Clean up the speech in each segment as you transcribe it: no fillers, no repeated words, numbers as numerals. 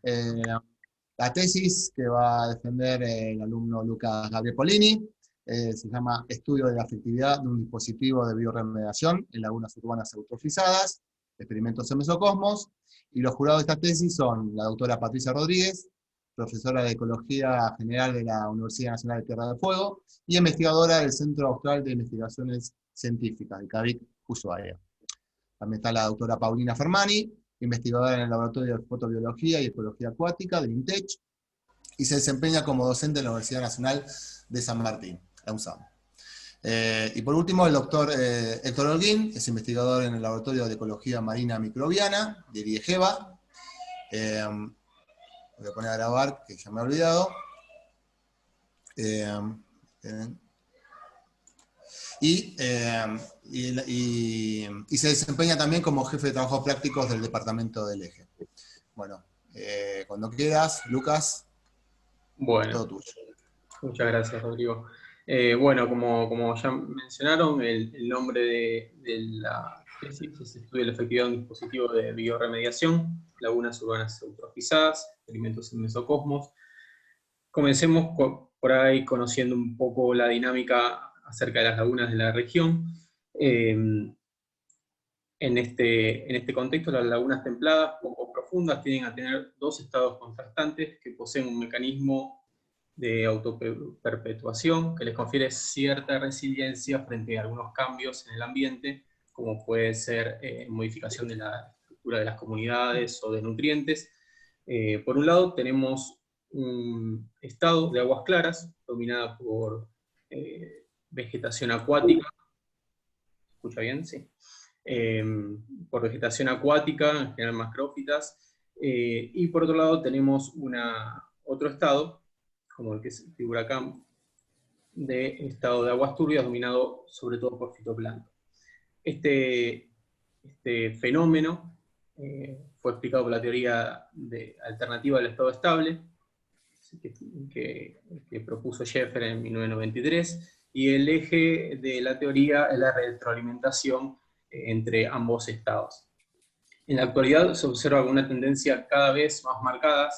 Eh, la tesis que va a defender el alumno Lucas Gabriel Polini se llama Estudio de la afectividad de un dispositivo de bioremediación en lagunas urbanas eutrofizadas, experimentos en mesocosmos, y los jurados de esta tesis son la doctora Patricia Rodríguez, profesora de Ecología General de la Universidad Nacional de Tierra del Fuego, y investigadora del Centro Austral de Investigaciones Científicas, de CAVIC, Ushuaia. También está la doctora Paulina Fermani, investigadora en el Laboratorio de Fotobiología y Ecología Acuática del INTECH, y se desempeña como docente en la Universidad Nacional de San Martín, la UNSAM. Y por último, el doctor Héctor Holguín, es investigador en el Laboratorio de Ecología Marina Microbiana de IEGEVA. Voy a poner a grabar, que ya me he olvidado. Y se desempeña también como jefe de trabajos prácticos del departamento del Eje. Bueno, cuando quieras, Lucas, Bueno, todo tuyo. muchas gracias, Rodrigo. Bueno, como ya mencionaron, el nombre de la tesis es Estudio de la efectividad de un dispositivo de bioremediación, lagunas urbanas eutrofizadas, experimentos en mesocosmos. Comencemos por ahí conociendo un poco la dinámica acerca de las lagunas de la región. En este contexto, las lagunas templadas, poco profundas, tienden a tener dos estados contrastantes que poseen un mecanismo de autoperpetuación que les confiere cierta resiliencia frente a algunos cambios en el ambiente, como puede ser modificación de la estructura de las comunidades o de nutrientes. Por un lado, tenemos un estado de aguas claras, dominada por vegetación acuática. ¿Se escucha bien? Sí. Por vegetación acuática, en general macrófitas, y por otro lado tenemos otro estado, como el que se figura acá, de estado de aguas turbias, dominado sobre todo por fitoplancton. Este fenómeno fue explicado por la teoría alternativa del estado estable, que propuso Schaeffer en 1993, y el eje de la teoría es la retroalimentación entre ambos estados. En la actualidad se observa una tendencia cada vez más marcada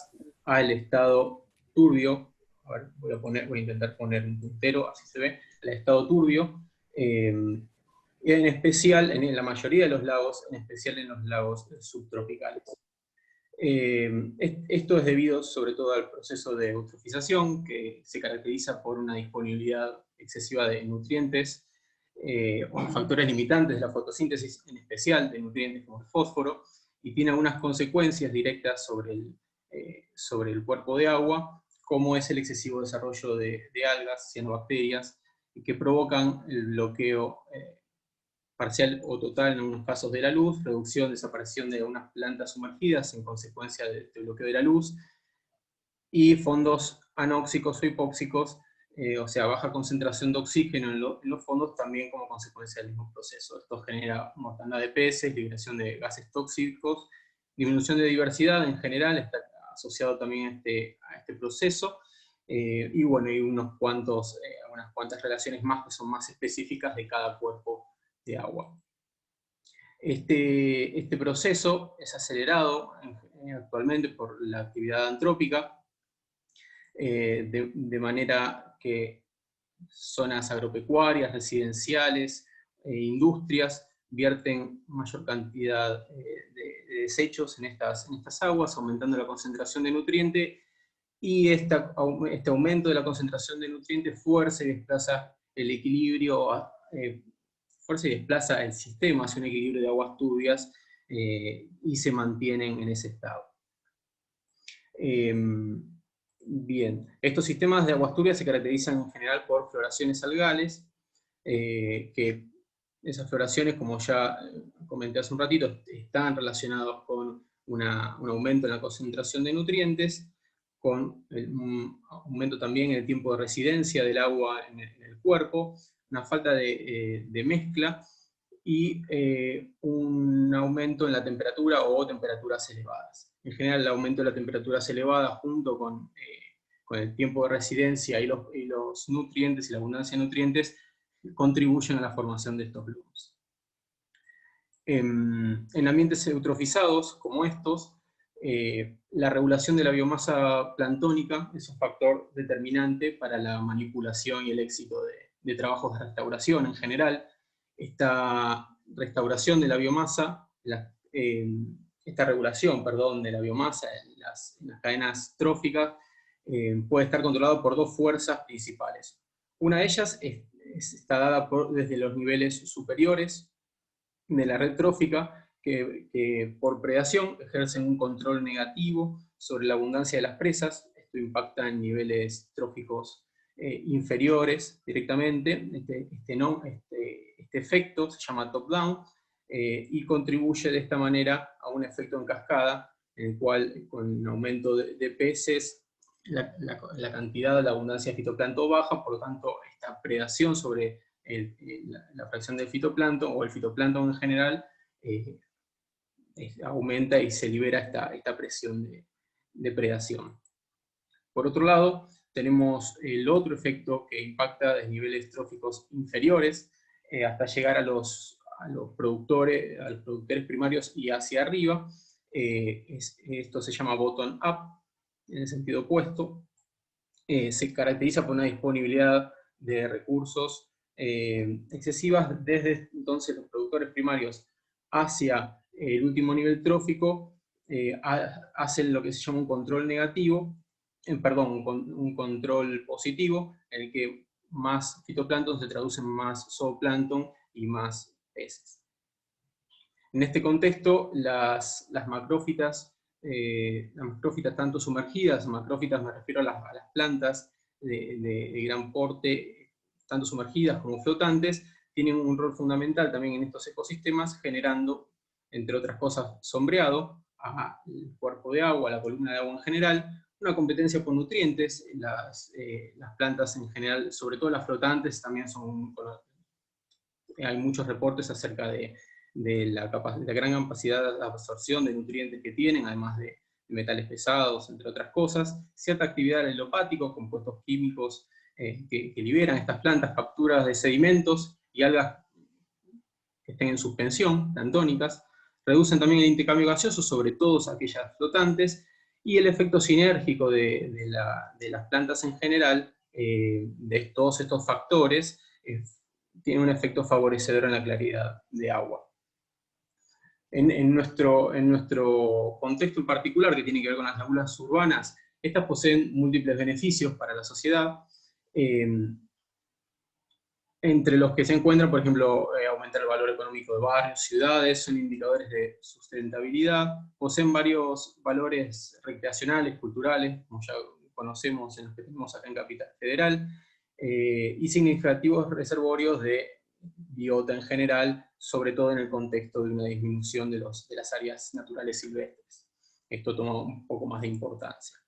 al estado turbio. A ver, voy a intentar poner un puntero, así se ve, el estado turbio, y en especial en la mayoría de los lagos, en especial en los lagos subtropicales. Esto es debido sobre todo al proceso de eutrofización, que se caracteriza por una disponibilidad excesiva de nutrientes, o factores limitantes de la fotosíntesis, en especial de nutrientes como el fósforo, y tiene algunas consecuencias directas sobre el cuerpo de agua, como es el excesivo desarrollo de algas, cianobacterias, que provocan el bloqueo parcial o total en algunos casos de la luz, reducción, desaparición de algunas plantas sumergidas en consecuencia de este bloqueo de la luz, y fondos anóxicos o hipóxicos, o sea, baja concentración de oxígeno en los fondos también como consecuencia del mismo proceso. Esto genera mortandad de peces, liberación de gases tóxicos, disminución de diversidad en general, está asociado también a este proceso, y bueno, hay unas cuantas relaciones más que son más específicas de cada cuerpo de agua. Este proceso es acelerado actualmente por la actividad antrópica, de manera que zonas agropecuarias, residenciales, industrias vierten mayor cantidad de desechos en estas aguas, aumentando la concentración de nutrientes, y este aumento de la concentración de nutrientes fuerza y desplaza el equilibrio, fuerza y desplaza el sistema hacia un equilibrio de aguas turbias, y se mantienen en ese estado. Bien, estos sistemas de aguas turbias se caracterizan en general por floraciones algales, que esas floraciones, como ya comenté hace un ratito, están relacionados con un aumento en la concentración de nutrientes, con un aumento también en el tiempo de residencia del agua en el cuerpo, una falta de mezcla, y un aumento en la temperatura o temperaturas elevadas. En general, el aumento de la temperatura elevada junto con el tiempo de residencia y los nutrientes y la abundancia de nutrientes contribuyen a la formación de estos lomos. En ambientes eutrofizados como estos, La regulación de la biomasa planctónica es un factor determinante para la manipulación y el éxito de trabajos de restauración en general. Esta restauración de la biomasa, esta regulación, perdón, de la biomasa en las cadenas tróficas puede estar controlado por dos fuerzas principales. Una de ellas está dada desde los niveles superiores de la red trófica, que por predación ejercen un control negativo sobre la abundancia de las presas. Esto impacta en niveles tróficos inferiores directamente. Este efecto se llama top-down y contribuye de esta manera a un efecto en cascada, en el cual con un aumento de peces la cantidad de la abundancia de fitoplancton baja, por lo tanto esta predación sobre la fracción del fitoplancton, o el fitoplancton en general, aumenta y se libera esta presión de predación. Por otro lado, tenemos el otro efecto que impacta desde niveles tróficos inferiores hasta llegar a los productores primarios y hacia arriba. Esto se llama bottom-up, en el sentido opuesto. Se caracteriza por una disponibilidad de recursos excesivas desde entonces los productores primarios hacia el último nivel trófico. Hacen lo que se llama un control negativo, un control positivo, en el que más fitoplancton se traduce en más zooplancton y más peces. En este contexto, las macrófitas tanto sumergidas, macrófitas me refiero a las plantas de gran porte, tanto sumergidas como flotantes, tienen un rol fundamental también en estos ecosistemas, generando, entre otras cosas, sombreado al cuerpo de agua, a la columna de agua en general, una competencia por nutrientes. Las plantas en general, sobre todo las flotantes, también hay muchos reportes acerca de la gran capacidad de absorción de nutrientes que tienen, además de metales pesados, entre otras cosas, cierta actividad alelopática, compuestos químicos que liberan estas plantas, capturas de sedimentos y algas que estén en suspensión, planctónicas, reducen también el intercambio gaseoso, sobre todo aquellas flotantes, y el efecto sinérgico de las plantas en general, de todos estos factores, tiene un efecto favorecedor en la claridad de agua. En nuestro contexto en particular, que tiene que ver con las lagunas urbanas, estas poseen múltiples beneficios para la sociedad, entre los que se encuentran, por ejemplo, aumentar el valor económico de barrios, ciudades, son indicadores de sustentabilidad, poseen varios valores recreacionales, culturales, como ya conocemos en los que tenemos acá en Capital Federal, y significativos reservorios de biota en general, sobre todo en el contexto de una disminución de las áreas naturales silvestres. Esto toma un poco más de importancia.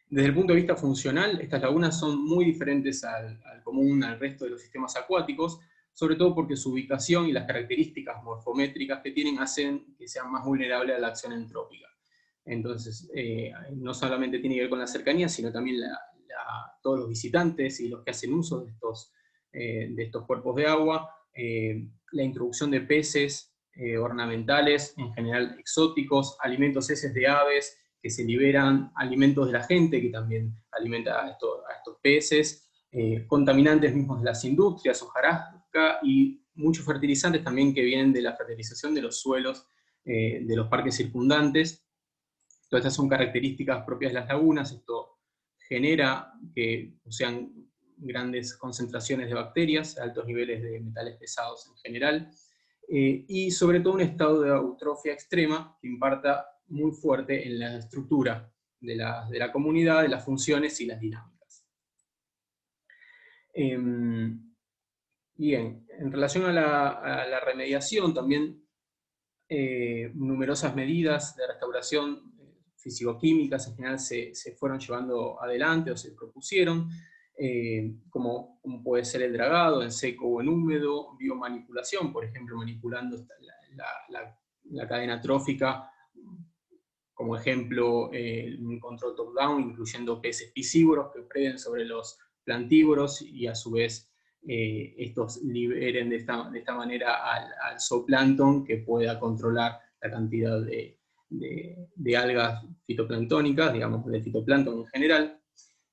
Desde el punto de vista funcional, estas lagunas son muy diferentes al común, al resto de los sistemas acuáticos, sobre todo porque su ubicación y las características morfométricas que tienen hacen que sean más vulnerables a la acción entrópica. Entonces, no solamente tiene que ver con la cercanía, sino también todos los visitantes y los que hacen uso de estos cuerpos de agua, la introducción de peces ornamentales, en general exóticos, alimentos heces de aves, que se liberan, alimentos de la gente, que también alimenta a estos peces, contaminantes mismos de las industrias, hojarasca, y muchos fertilizantes también que vienen de la fertilización de los suelos de los parques circundantes. Todas estas son características propias de las lagunas. Esto genera que sean grandes concentraciones de bacterias, altos niveles de metales pesados en general, y sobre todo un estado de eutrofia extrema que impacta muy fuerte en la estructura de la comunidad, de las funciones y las dinámicas. Bien, en relación a la remediación, también numerosas medidas de restauración físico-químicas en general se fueron llevando adelante o se propusieron, como puede ser el dragado en seco o en húmedo, biomanipulación, por ejemplo, manipulando la cadena trófica, como ejemplo, un control top-down, incluyendo peces piscívoros que preden sobre los plantívoros y a su vez estos liberen de esta manera al zooplancton, que pueda controlar la cantidad de de algas fitoplanctónicas, digamos, del fitoplancton en general.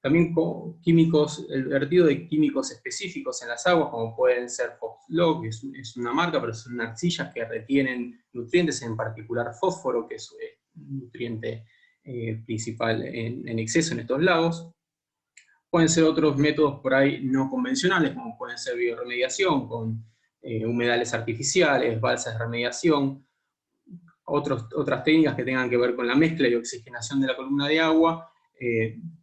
También con químicos, el vertido de químicos específicos en las aguas, como pueden ser Foxlog, que es una marca, pero son arcillas que retienen nutrientes, en particular fósforo, que es un nutriente principal en exceso en estos lagos. Pueden ser otros métodos por ahí no convencionales, como pueden ser bioremediación, con humedales artificiales, balsas de remediación, otras técnicas que tengan que ver con la mezcla y oxigenación de la columna de agua,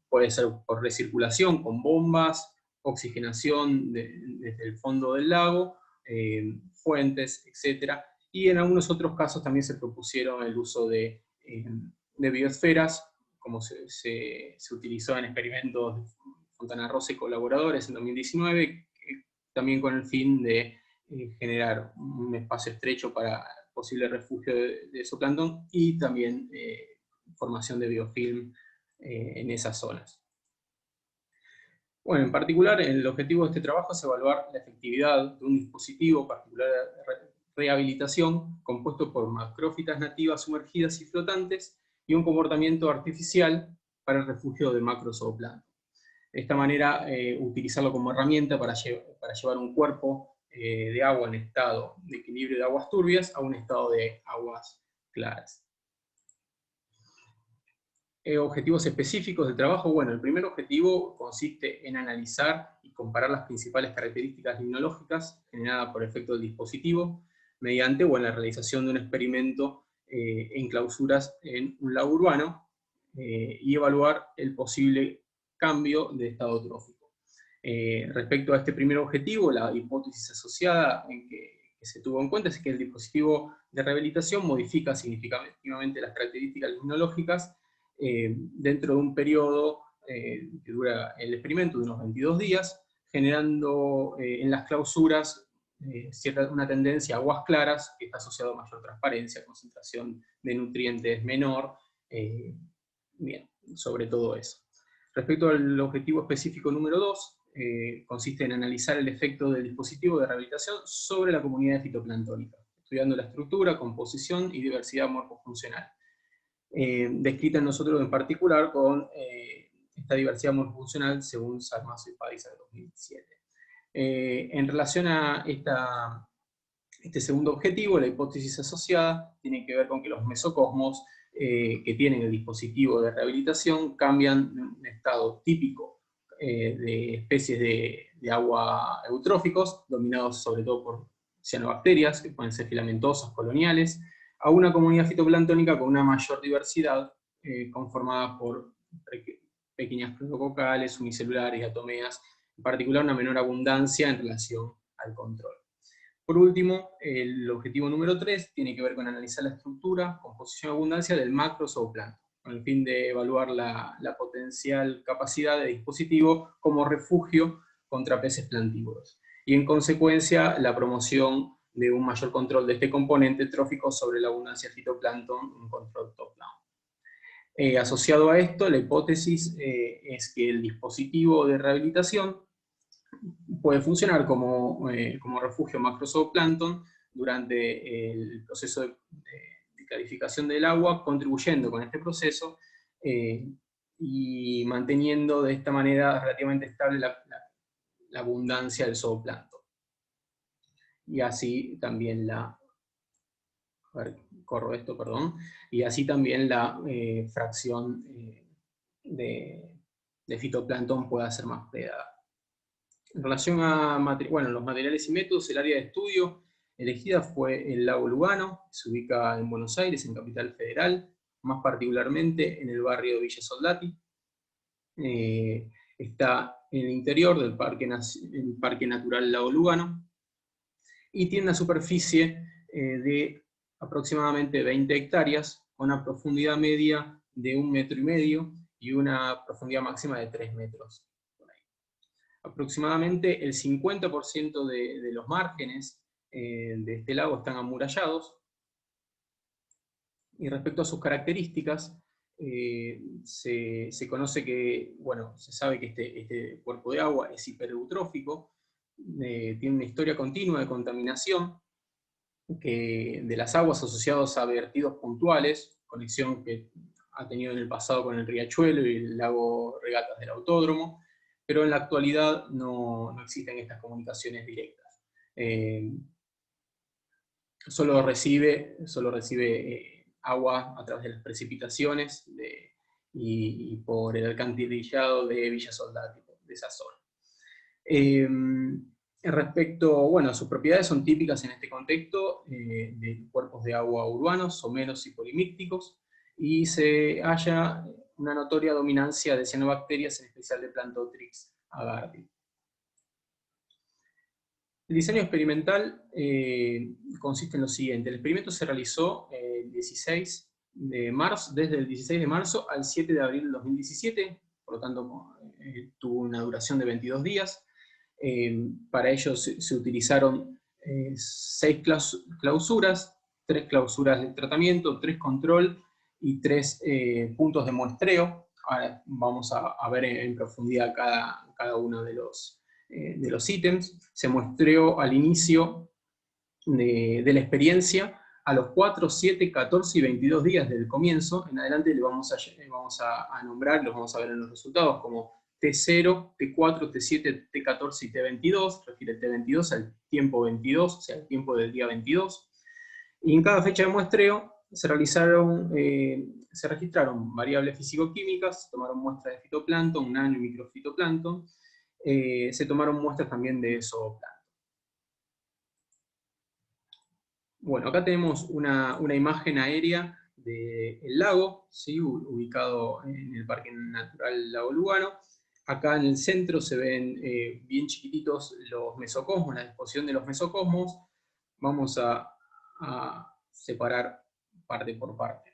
puede ser por recirculación, con bombas, oxigenación desde el fondo del lago, fuentes, etc. Y en algunos otros casos también se propusieron el uso de biosferas, como se utilizó en experimentos de Fontana Rosa y colaboradores en 2019, también con el fin de generar un espacio estrecho para posible refugio de zooplancton y también formación de biofilm en esas zonas. Bueno, en particular, el objetivo de este trabajo es evaluar la efectividad de un dispositivo particular de rehabilitación compuesto por macrófitas nativas sumergidas y flotantes y un comportamiento artificial para el refugio de macrozooplancton. De esta manera, utilizarlo como herramienta para llevar un cuerpo de agua en estado de equilibrio de aguas turbias a un estado de aguas claras. Objetivos específicos del trabajo. Bueno, el primer objetivo consiste en analizar y comparar las principales características limnológicas generadas por efecto del dispositivo mediante la realización de un experimento en clausuras en un lago urbano y evaluar el posible cambio de estado trófico. Respecto a este primer objetivo, la hipótesis asociada que se tuvo en cuenta es que el dispositivo de rehabilitación modifica significativamente las características limnológicas dentro de un periodo que dura el experimento de unos 22 días, generando en las clausuras una tendencia a aguas claras, que está asociado a mayor transparencia, concentración de nutrientes menor, bien, sobre todo eso. Respecto al objetivo específico número 2, consiste en analizar el efecto del dispositivo de rehabilitación sobre la comunidad fitoplanctónica, estudiando la estructura, composición y diversidad morfofuncional. Descrita en nosotros en particular con esta diversidad morfofuncional según Sarmaso y Padis en 2007. En relación a este segundo objetivo, la hipótesis asociada tiene que ver con que los mesocosmos que tienen el dispositivo de rehabilitación cambian de un estado típico de especies de agua eutróficos, dominados sobre todo por cianobacterias, que pueden ser filamentosas, coloniales, a una comunidad fitoplanctónica con una mayor diversidad, conformada por pequeñas clorococales, unicelulares, diatomeas, en particular una menor abundancia en relación al control. Por último, el objetivo número 3 tiene que ver con analizar la estructura, composición y abundancia del macrozooplancton, con el fin de evaluar la potencial capacidad de dispositivo como refugio contra peces plantívoros, y en consecuencia la promoción de un mayor control de este componente trófico sobre la abundancia de fitoplancton, un control top-down. Asociado a esto, la hipótesis es que el dispositivo de rehabilitación puede funcionar como refugio macrozooplancton durante el proceso de clarificación del agua, contribuyendo con este proceso y manteniendo de esta manera relativamente estable la abundancia del zooplancton. Y así también y así también la fracción de fitoplancton pueda ser más predada. En relación a los materiales y métodos, el área de estudio elegida fue el lago Lugano, que se ubica en Buenos Aires, en Capital Federal, más particularmente en el barrio de Villa Soldati. Está en el interior del Parque Natural Lago Lugano, y tiene una superficie de aproximadamente 20 hectáreas, con una profundidad media de 1,5 metros y una profundidad máxima de 3 metros. Aproximadamente el 50% de los márgenes de este lago están amurallados, y respecto a sus características, se conoce que, se sabe que este cuerpo de agua es hipereutrófico, tiene una historia continua de contaminación de las aguas asociados a vertidos puntuales, conexión que ha tenido en el pasado con el riachuelo y el lago Regatas del Autódromo, pero en la actualidad no existen estas comunicaciones directas. Solo recibe agua a través de las precipitaciones y por el alcantarillado de Villa Soldati, de esa zona. Respecto, bueno, sus propiedades son típicas en este contexto de cuerpos de agua urbanos, someros y polimícticos, y se halla una notoria dominancia de cianobacterias, en especial de Plantotrix agardi. El diseño experimental consiste en lo siguiente. El experimento se realizó desde el 16 de marzo al 7 de abril de 2017, por lo tanto tuvo una duración de 22 días. Para ello se utilizaron 6 clausuras, 3 clausuras de tratamiento, 3 control y 3 puntos de muestreo. Ahora vamos a ver en profundidad cada uno de los ítems. Se muestreó al inicio de la experiencia a los 4, 7, 14 y 22 días del comienzo. En adelante le vamos a nombrar, los vamos a ver en los resultados como T0, T4, T7, T14 y T22, refiere T22 al tiempo 22, o sea, el tiempo del día 22. Y en cada fecha de muestreo se registraron variables físico-químicas, se tomaron muestras de fitoplancton, nano y microfitoplancton, se tomaron muestras también de zooplancton. Bueno, acá tenemos una imagen aérea del lago, ¿sí? Ubicado en el Parque Natural Lago Lugano. Acá en el centro se ven bien chiquititos los mesocosmos, la disposición de los mesocosmos. Vamos a separar parte por parte.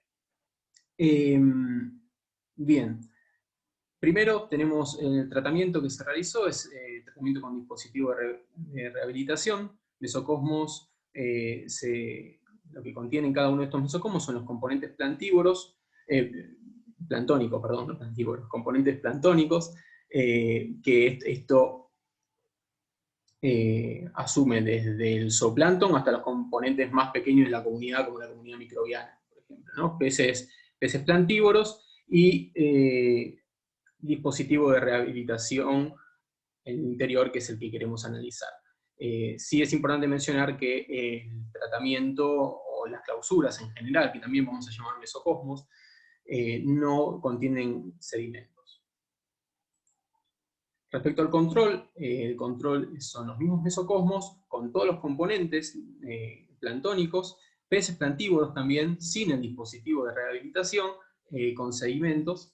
Bien. Primero tenemos el tratamiento que se realizó, es tratamiento con dispositivo de rehabilitación. Mesocosmos, lo que contienen cada uno de estos mesocosmos son los componentes plantónicos, perdón, no plantívoros, componentes plantónicos, que esto asume desde el zooplancton hasta los componentes más pequeños de la comunidad, como la comunidad microbiana, por ejemplo, ¿no? Peces plantívoros y dispositivo de rehabilitación en el interior, que es el que queremos analizar. Sí es importante mencionar que el tratamiento o las clausuras en general, que también vamos a llamar mesocosmos, no contienen sedimentos. Respecto al control, el control son los mismos mesocosmos con todos los componentes plantónicos, peces plantívoros también, sin el dispositivo de rehabilitación, con sedimentos,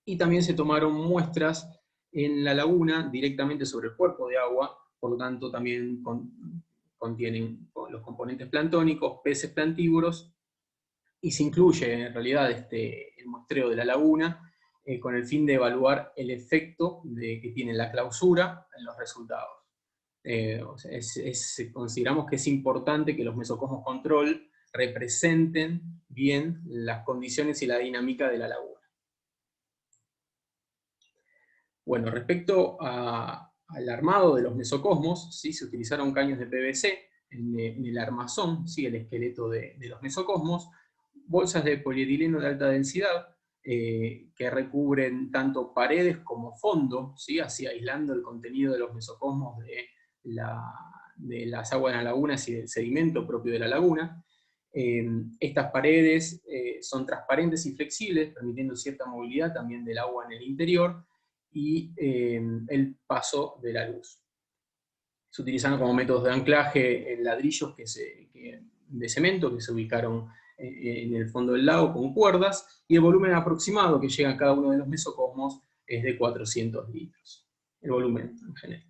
y también se tomaron muestras en la laguna directamente sobre el cuerpo de agua, por lo tanto también contienen los componentes plantónicos, peces plantívoros, y se incluye en realidad el muestreo de la laguna con el fin de evaluar el efecto que tiene la clausura en los resultados. Consideramos que es importante que los mesocosmos control representen bien las condiciones y la dinámica de la laguna. Bueno, respecto al armado de los mesocosmos, ¿sí? Se utilizaron caños de PVC en el armazón, ¿sí? El esqueleto de los mesocosmos, bolsas de polietileno de alta densidad, que recubren tanto paredes como fondo, ¿sí? Así aislando el contenido de los mesocosmos de las aguas de la laguna y del sedimento propio de la laguna. Estas paredes son transparentes y flexibles, permitiendo cierta movilidad también del agua en el interior, y el paso de la luz. Se utilizaron como métodos de anclaje ladrillos de cemento que se ubicaron en el fondo del lago con cuerdas, y el volumen aproximado que llega a cada uno de los mesocosmos es de 400 litros, el volumen en general.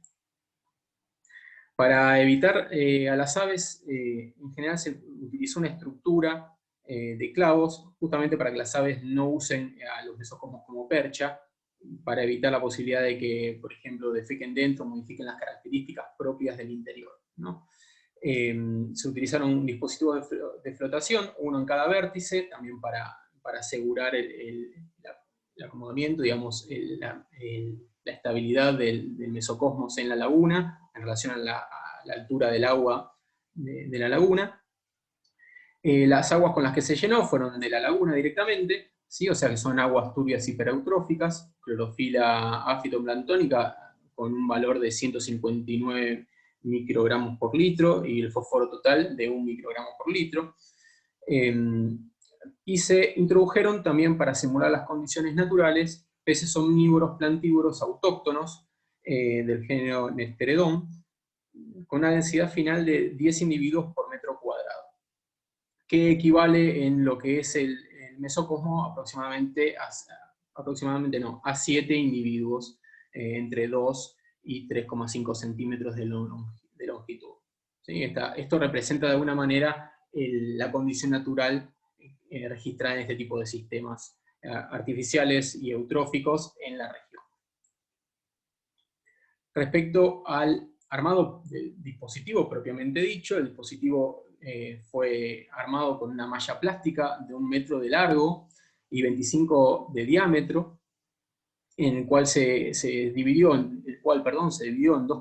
Para evitar a las aves, en general se utilizó una estructura de clavos, justamente para que las aves no usen a los mesocosmos como percha, para evitar la posibilidad de que, por ejemplo, defequen dentro, modifiquen las características propias del interior, ¿no? Se utilizaron dispositivos de flotación, uno en cada vértice, también para asegurar el acomodamiento, digamos, la estabilidad del mesocosmos en la laguna, en relación a la altura del agua de la laguna. Las aguas con las que se llenó fueron de la laguna directamente, ¿sí? O sea que son aguas turbias hipereutróficas, clorofila afitoplanctónica con un valor de 159 microgramos por litro y el fósforo total de 1 microgramo por litro. Y se introdujeron también para simular las condiciones naturales peces omnívoros plantívoros autóctonos del género Nesteredon, con una densidad final de 10 individuos por metro cuadrado, que equivale en lo que es el mesocosmo aproximadamente a 7 individuos entre 2 y 3,5 centímetros de longitud. ¿Sí? Esto representa de alguna manera la condición natural registrada en este tipo de sistemas artificiales y eutróficos en la región. Respecto al armado del dispositivo propiamente dicho, el dispositivo fue armado con una malla plástica de 1 metro de largo y 25 de diámetro, en el cual se dividió en 2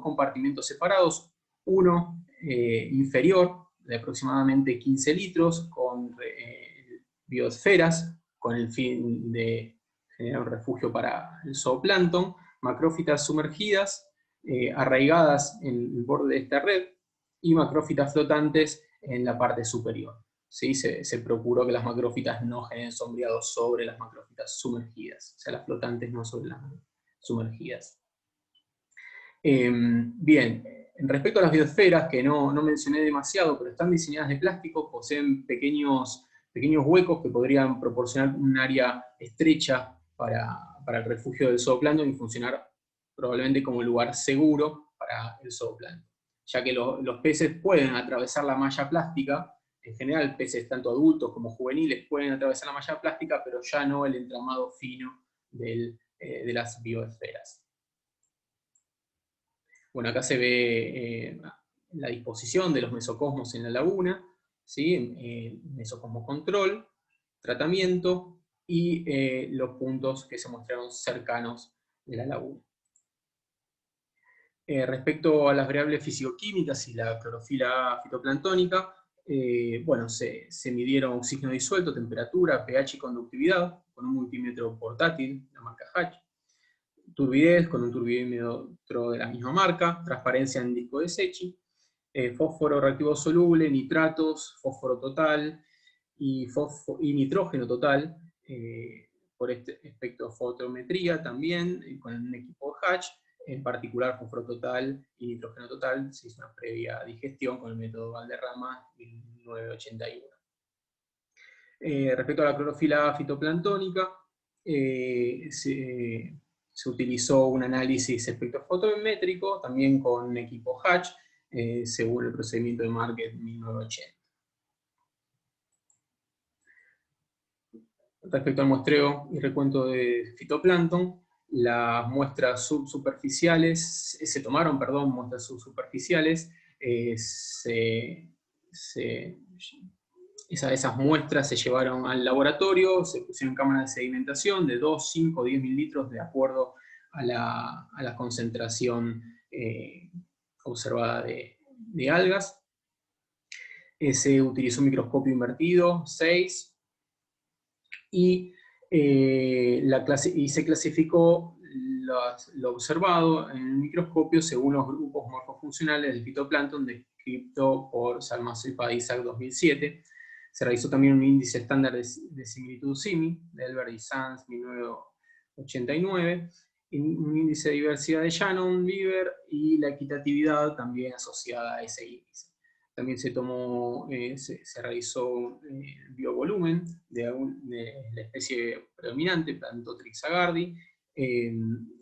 compartimentos separados, uno inferior de aproximadamente 15 litros con biosferas, con el fin de generar un refugio para el zooplancton, macrófitas sumergidas, arraigadas en el borde de esta red, y macrófitas flotantes en la parte superior. ¿Sí? Se procuró que las macrófitas no generen sombreado sobre las macrófitas sumergidas, o sea, las flotantes no sobre las sumergidas. Bien, respecto a las biosferas, que no mencioné demasiado, pero están diseñadas de plástico, poseen pequeños huecos que podrían proporcionar un área estrecha para el refugio del zooplancton y funcionar probablemente como lugar seguro para el zooplancton, ya que los peces pueden atravesar la malla plástica. En general, peces tanto adultos como juveniles pueden atravesar la malla plástica, pero ya no el entramado fino de las biosferas. Bueno, acá se ve la disposición de los mesocosmos en la laguna, ¿sí? Mesocosmo control, tratamiento y los puntos que se mostraron cercanos de la laguna. Respecto a las variables fisicoquímicas y la clorofila fitoplanctónica, bueno, se midieron oxígeno disuelto, temperatura, pH y conductividad con un multímetro portátil, la marca Hatch, turbidez con un turbidímetro de la misma marca, transparencia en disco de Secchi, fósforo reactivo soluble, nitratos, fósforo total y nitrógeno total, por espectrofotometría también, con un equipo Hatch, en particular fósforo total y nitrógeno total, se hizo una previa digestión con el método Valderrama 1981. Respecto a la clorofila fitoplanctónica, se utilizó un análisis espectrofotométrico, también con equipo Hatch, según el procedimiento de Market 1980. Respecto al muestreo y recuento de fitoplancton, las muestras subsuperficiales, muestras subsuperficiales, esas muestras se llevaron al laboratorio, se pusieron cámaras de sedimentación de 2, 5, 10 mililitros de acuerdo a la concentración observada de algas. Se utilizó un microscopio invertido, 6, y se clasificó lo observado en el microscopio según los grupos morfofuncionales del fitoplancton descrito por Salmazo y Padizak 2007. Se realizó también un índice estándar de similitud SIMI, de Elbert y Sanz 1989, un índice de diversidad de Shannon, Bieber, y la equitatividad también asociada a ese índice. También se realizó biovolumen de la especie predominante, Plantotrix agardi,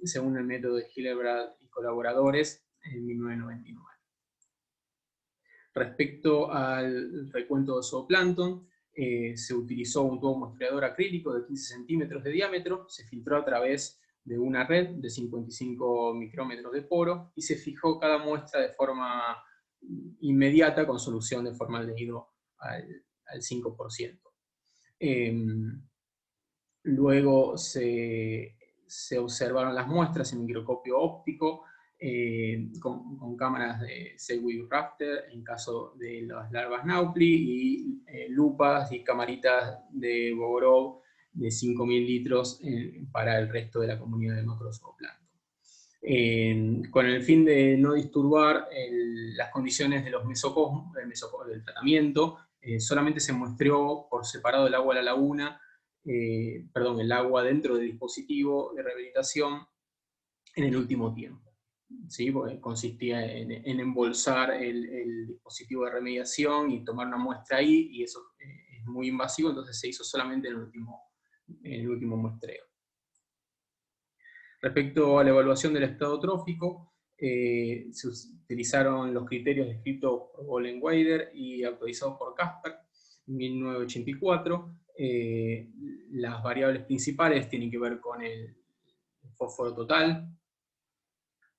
según el método de Hillebrand y colaboradores en 1999. Respecto al recuento de zooplancton, se utilizó un tubo muestreador acrílico de 15 centímetros de diámetro, se filtró a través de una red de 55 micrómetros de poro y se fijó cada muestra de forma inmediata con solución de formaldehído al 5%. Luego se observaron las muestras en microscopio óptico con cámaras de Segwit Raptor en caso de las larvas Naupli, y lupas y camaritas de Bogorov de 5.000 litros para el resto de la comunidad de macrozooplancton. Con el fin de no disturbar las condiciones de los mesocosmos, del tratamiento, solamente se muestreó por separado el agua de la laguna, el agua dentro del dispositivo de rehabilitación en el último tiempo. ¿Sí? Porque consistía en embolsar el dispositivo de remediación y tomar una muestra ahí, y eso es muy invasivo, entonces se hizo solamente en el último muestreo. Respecto a la evaluación del estado trófico, se utilizaron los criterios descritos por Vollenweider y autorizados por Casper en 1984. Las variables principales tienen que ver con el fósforo total,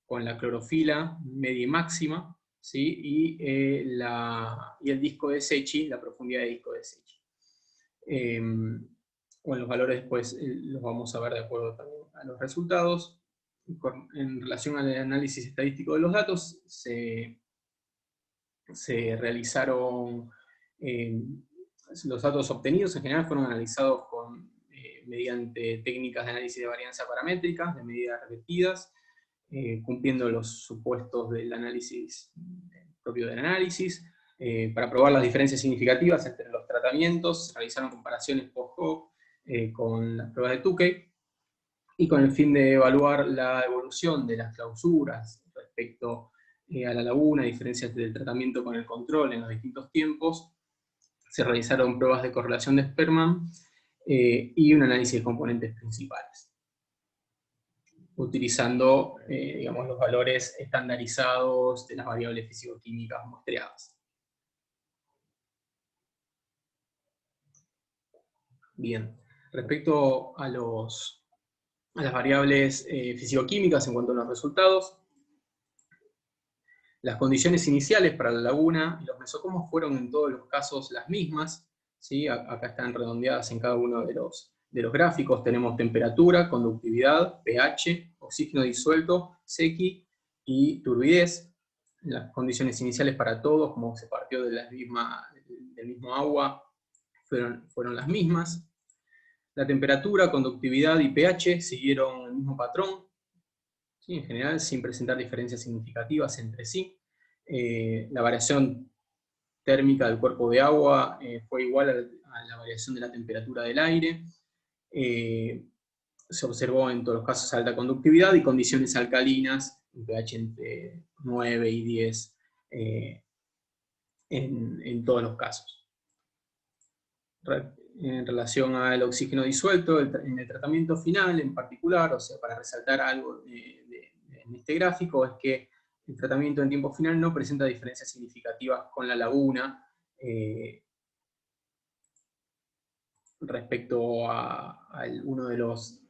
con la clorofila media y máxima, ¿sí? Y el disco de Secchi, la profundidad de disco de Secchi. Bueno, los valores después los vamos a ver de acuerdo también a los resultados. En relación al análisis estadístico de los datos, se realizaron, los datos obtenidos en general fueron analizados mediante técnicas de análisis de varianza paramétrica, de medidas repetidas, cumpliendo los supuestos del análisis propio del análisis. Para probar las diferencias significativas entre los tratamientos, se realizaron comparaciones post-hoc con las pruebas de Tukey, y con el fin de evaluar la evolución de las clausuras respecto a la laguna, diferencias del tratamiento con el control en los distintos tiempos, se realizaron pruebas de correlación de Spearman y un análisis de componentes principales, utilizando digamos, los valores estandarizados de las variables físico-químicas muestreadas. Bien, respecto a las variables físico-químicas en cuanto a los resultados, las condiciones iniciales para la laguna y los mesocosmos fueron en todos los casos las mismas, ¿sí? Acá están redondeadas en cada uno de los gráficos. Tenemos temperatura, conductividad, pH, oxígeno disuelto, Secchi y turbidez. Las condiciones iniciales para todos, como se partió del mismo agua, fueron las mismas. La temperatura, conductividad y pH siguieron el mismo patrón, ¿sí? En general sin presentar diferencias significativas entre sí. La variación térmica del cuerpo de agua fue igual a la variación de la temperatura del aire. Se observó en todos los casos alta conductividad y condiciones alcalinas, un pH entre 9 y 10 en todos los casos. En relación al oxígeno disuelto, en el tratamiento final en particular, o sea, para resaltar algo en este gráfico, es que el tratamiento en tiempo final no presenta diferencias significativas con la laguna respecto a uno de los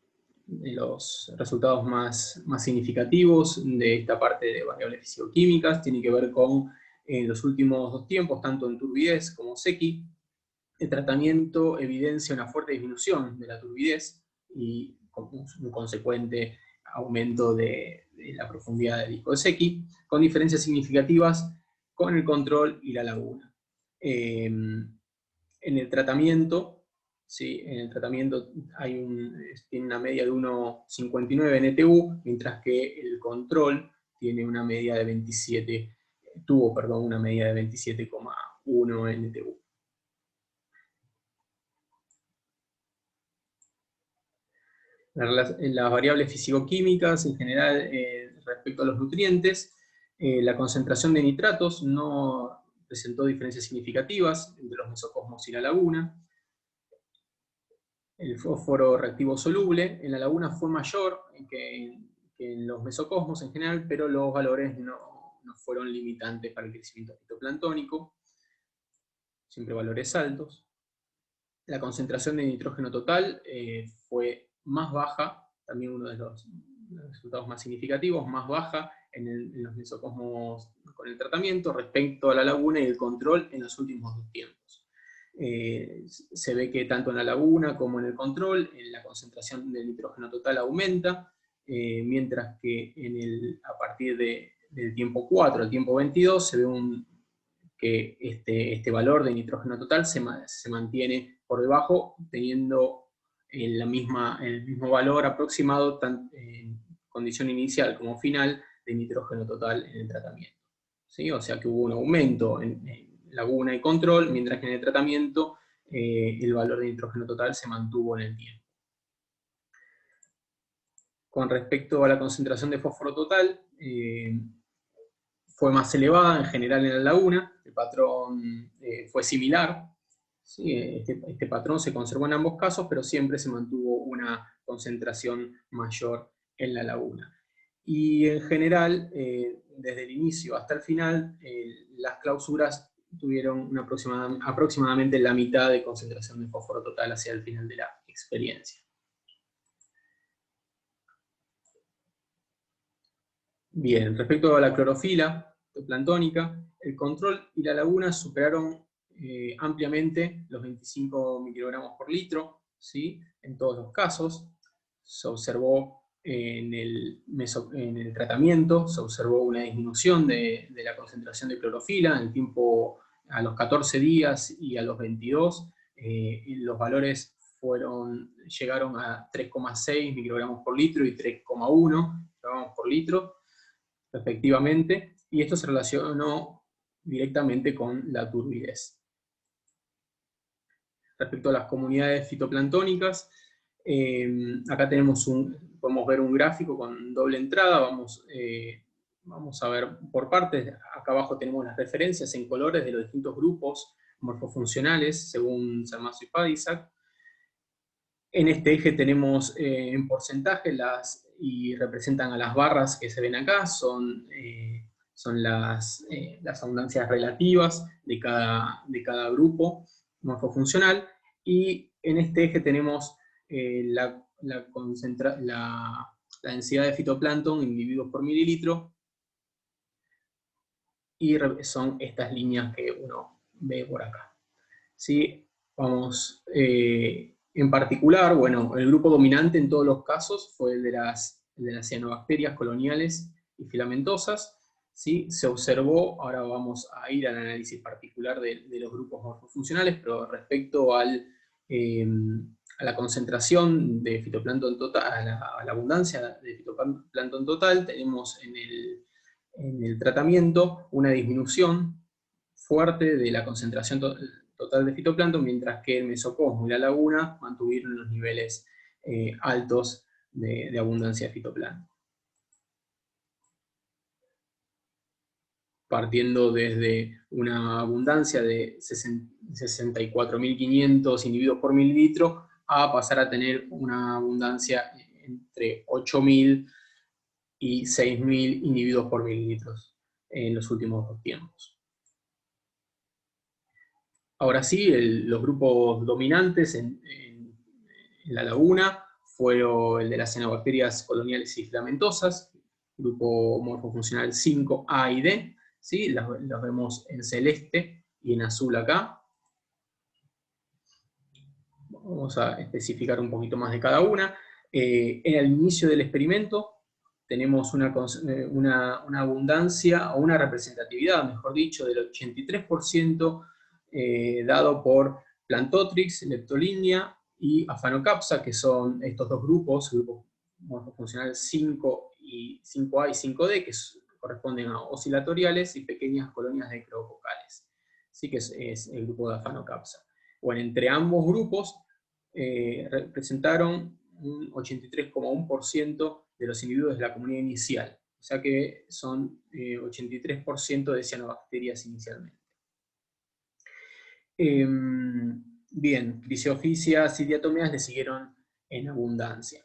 resultados más significativos de esta parte de variables fisicoquímicas. Tiene que ver con los últimos dos tiempos, tanto en turbidez como Secchi. El tratamiento evidencia una fuerte disminución de la turbidez y un consecuente aumento de la profundidad del disco de Secchi, con diferencias significativas con el control y la laguna. En el tratamiento, ¿sí? Tiene una media de 1,59 NTU, mientras que el control tiene una media de 27,1 NTU. Las variables fisicoquímicas en general respecto a los nutrientes, la concentración de nitratos no presentó diferencias significativas entre los mesocosmos y la laguna. El fósforo reactivo soluble en la laguna fue mayor que en los mesocosmos en general, pero los valores no fueron limitantes para el crecimiento fitoplanctónico, siempre valores altos. La concentración de nitrógeno total fue más baja, también uno de los resultados más significativos, más baja en los mesocosmos con el tratamiento respecto a la laguna y el control en los últimos dos tiempos. Se ve que tanto en la laguna como en el control, la concentración de nitrógeno total aumenta, mientras que a partir del tiempo 4 al tiempo 22 se ve que este valor de nitrógeno total se mantiene por debajo, teniendo el mismo valor aproximado en condición inicial como final de nitrógeno total en el tratamiento. ¿Sí? O sea que hubo un aumento en laguna y control, mientras que en el tratamiento el valor de nitrógeno total se mantuvo en el tiempo. Con respecto a la concentración de fósforo total, fue más elevada en general en la laguna, el patrón fue similar, ¿sí? Este patrón se conservó en ambos casos, pero siempre se mantuvo una concentración mayor en la laguna. Y en general, desde el inicio hasta el final, las clausuras tuvieron aproximadamente la mitad de concentración de fósforo total hacia el final de la experiencia. Bien, respecto a la clorofila planctónica, el control y la laguna superaron ampliamente los 25 microgramos por litro, ¿sí? En todos los casos. Se observó en el tratamiento, se observó una disminución de la concentración de clorofila en el tiempo a los 14 días y a los 22. Los valores llegaron a 3,6 microgramos por litro y 3,1 microgramos por litro, respectivamente, y esto se relacionó directamente con la turbidez. Respecto a las comunidades fitoplanctónicas, acá podemos ver un gráfico con doble entrada, vamos a ver por partes. Acá abajo tenemos las referencias en colores de los distintos grupos morfofuncionales, según Salmazo y Padisak. En este eje tenemos en porcentaje y representan a las barras que se ven acá, son las abundancias relativas de cada grupo morfofuncional, y en este eje tenemos la densidad de fitoplancton en individuos por mililitro, y son estas líneas que uno ve por acá. ¿Sí? En particular, bueno, el grupo dominante en todos los casos fue el de las cianobacterias coloniales y filamentosas. ¿Sí? Se observó, ahora vamos a ir al análisis particular de los grupos morfofuncionales, pero respecto a la concentración de fitoplancton total, a la abundancia de fitoplancton total, tenemos en el tratamiento una disminución fuerte de la concentración total de fitoplancton, mientras que el mesocosmo y la laguna mantuvieron los niveles altos de abundancia de fitoplancton. Partiendo desde una abundancia de 64.500 individuos por mililitro, a pasar a tener una abundancia entre 8.000 y 6.000 individuos por mililitros en los últimos 2 tiempos. Ahora sí, los grupos dominantes en la laguna fueron el de las cianobacterias coloniales y filamentosas, grupo morfofuncional 5, A y D, ¿sí? Los vemos en celeste y en azul acá. Vamos a especificar un poquito más de cada una. En el inicio del experimento tenemos una abundancia, o una representatividad, mejor dicho, del 83% dado por Plantotrix, Leptolinia y Afanocapsa, que son estos dos grupos morfofuncional 5 y 5A y 5D, que corresponden a oscilatoriales y pequeñas colonias de crococales. Así que es el grupo de Afanocapsa. Bueno, entre ambos grupos representaron un 83,1% de los individuos de la comunidad inicial. O sea que son 83% de cianobacterias inicialmente. Bien, Chrysophysia y diatomeas le siguieron en abundancia.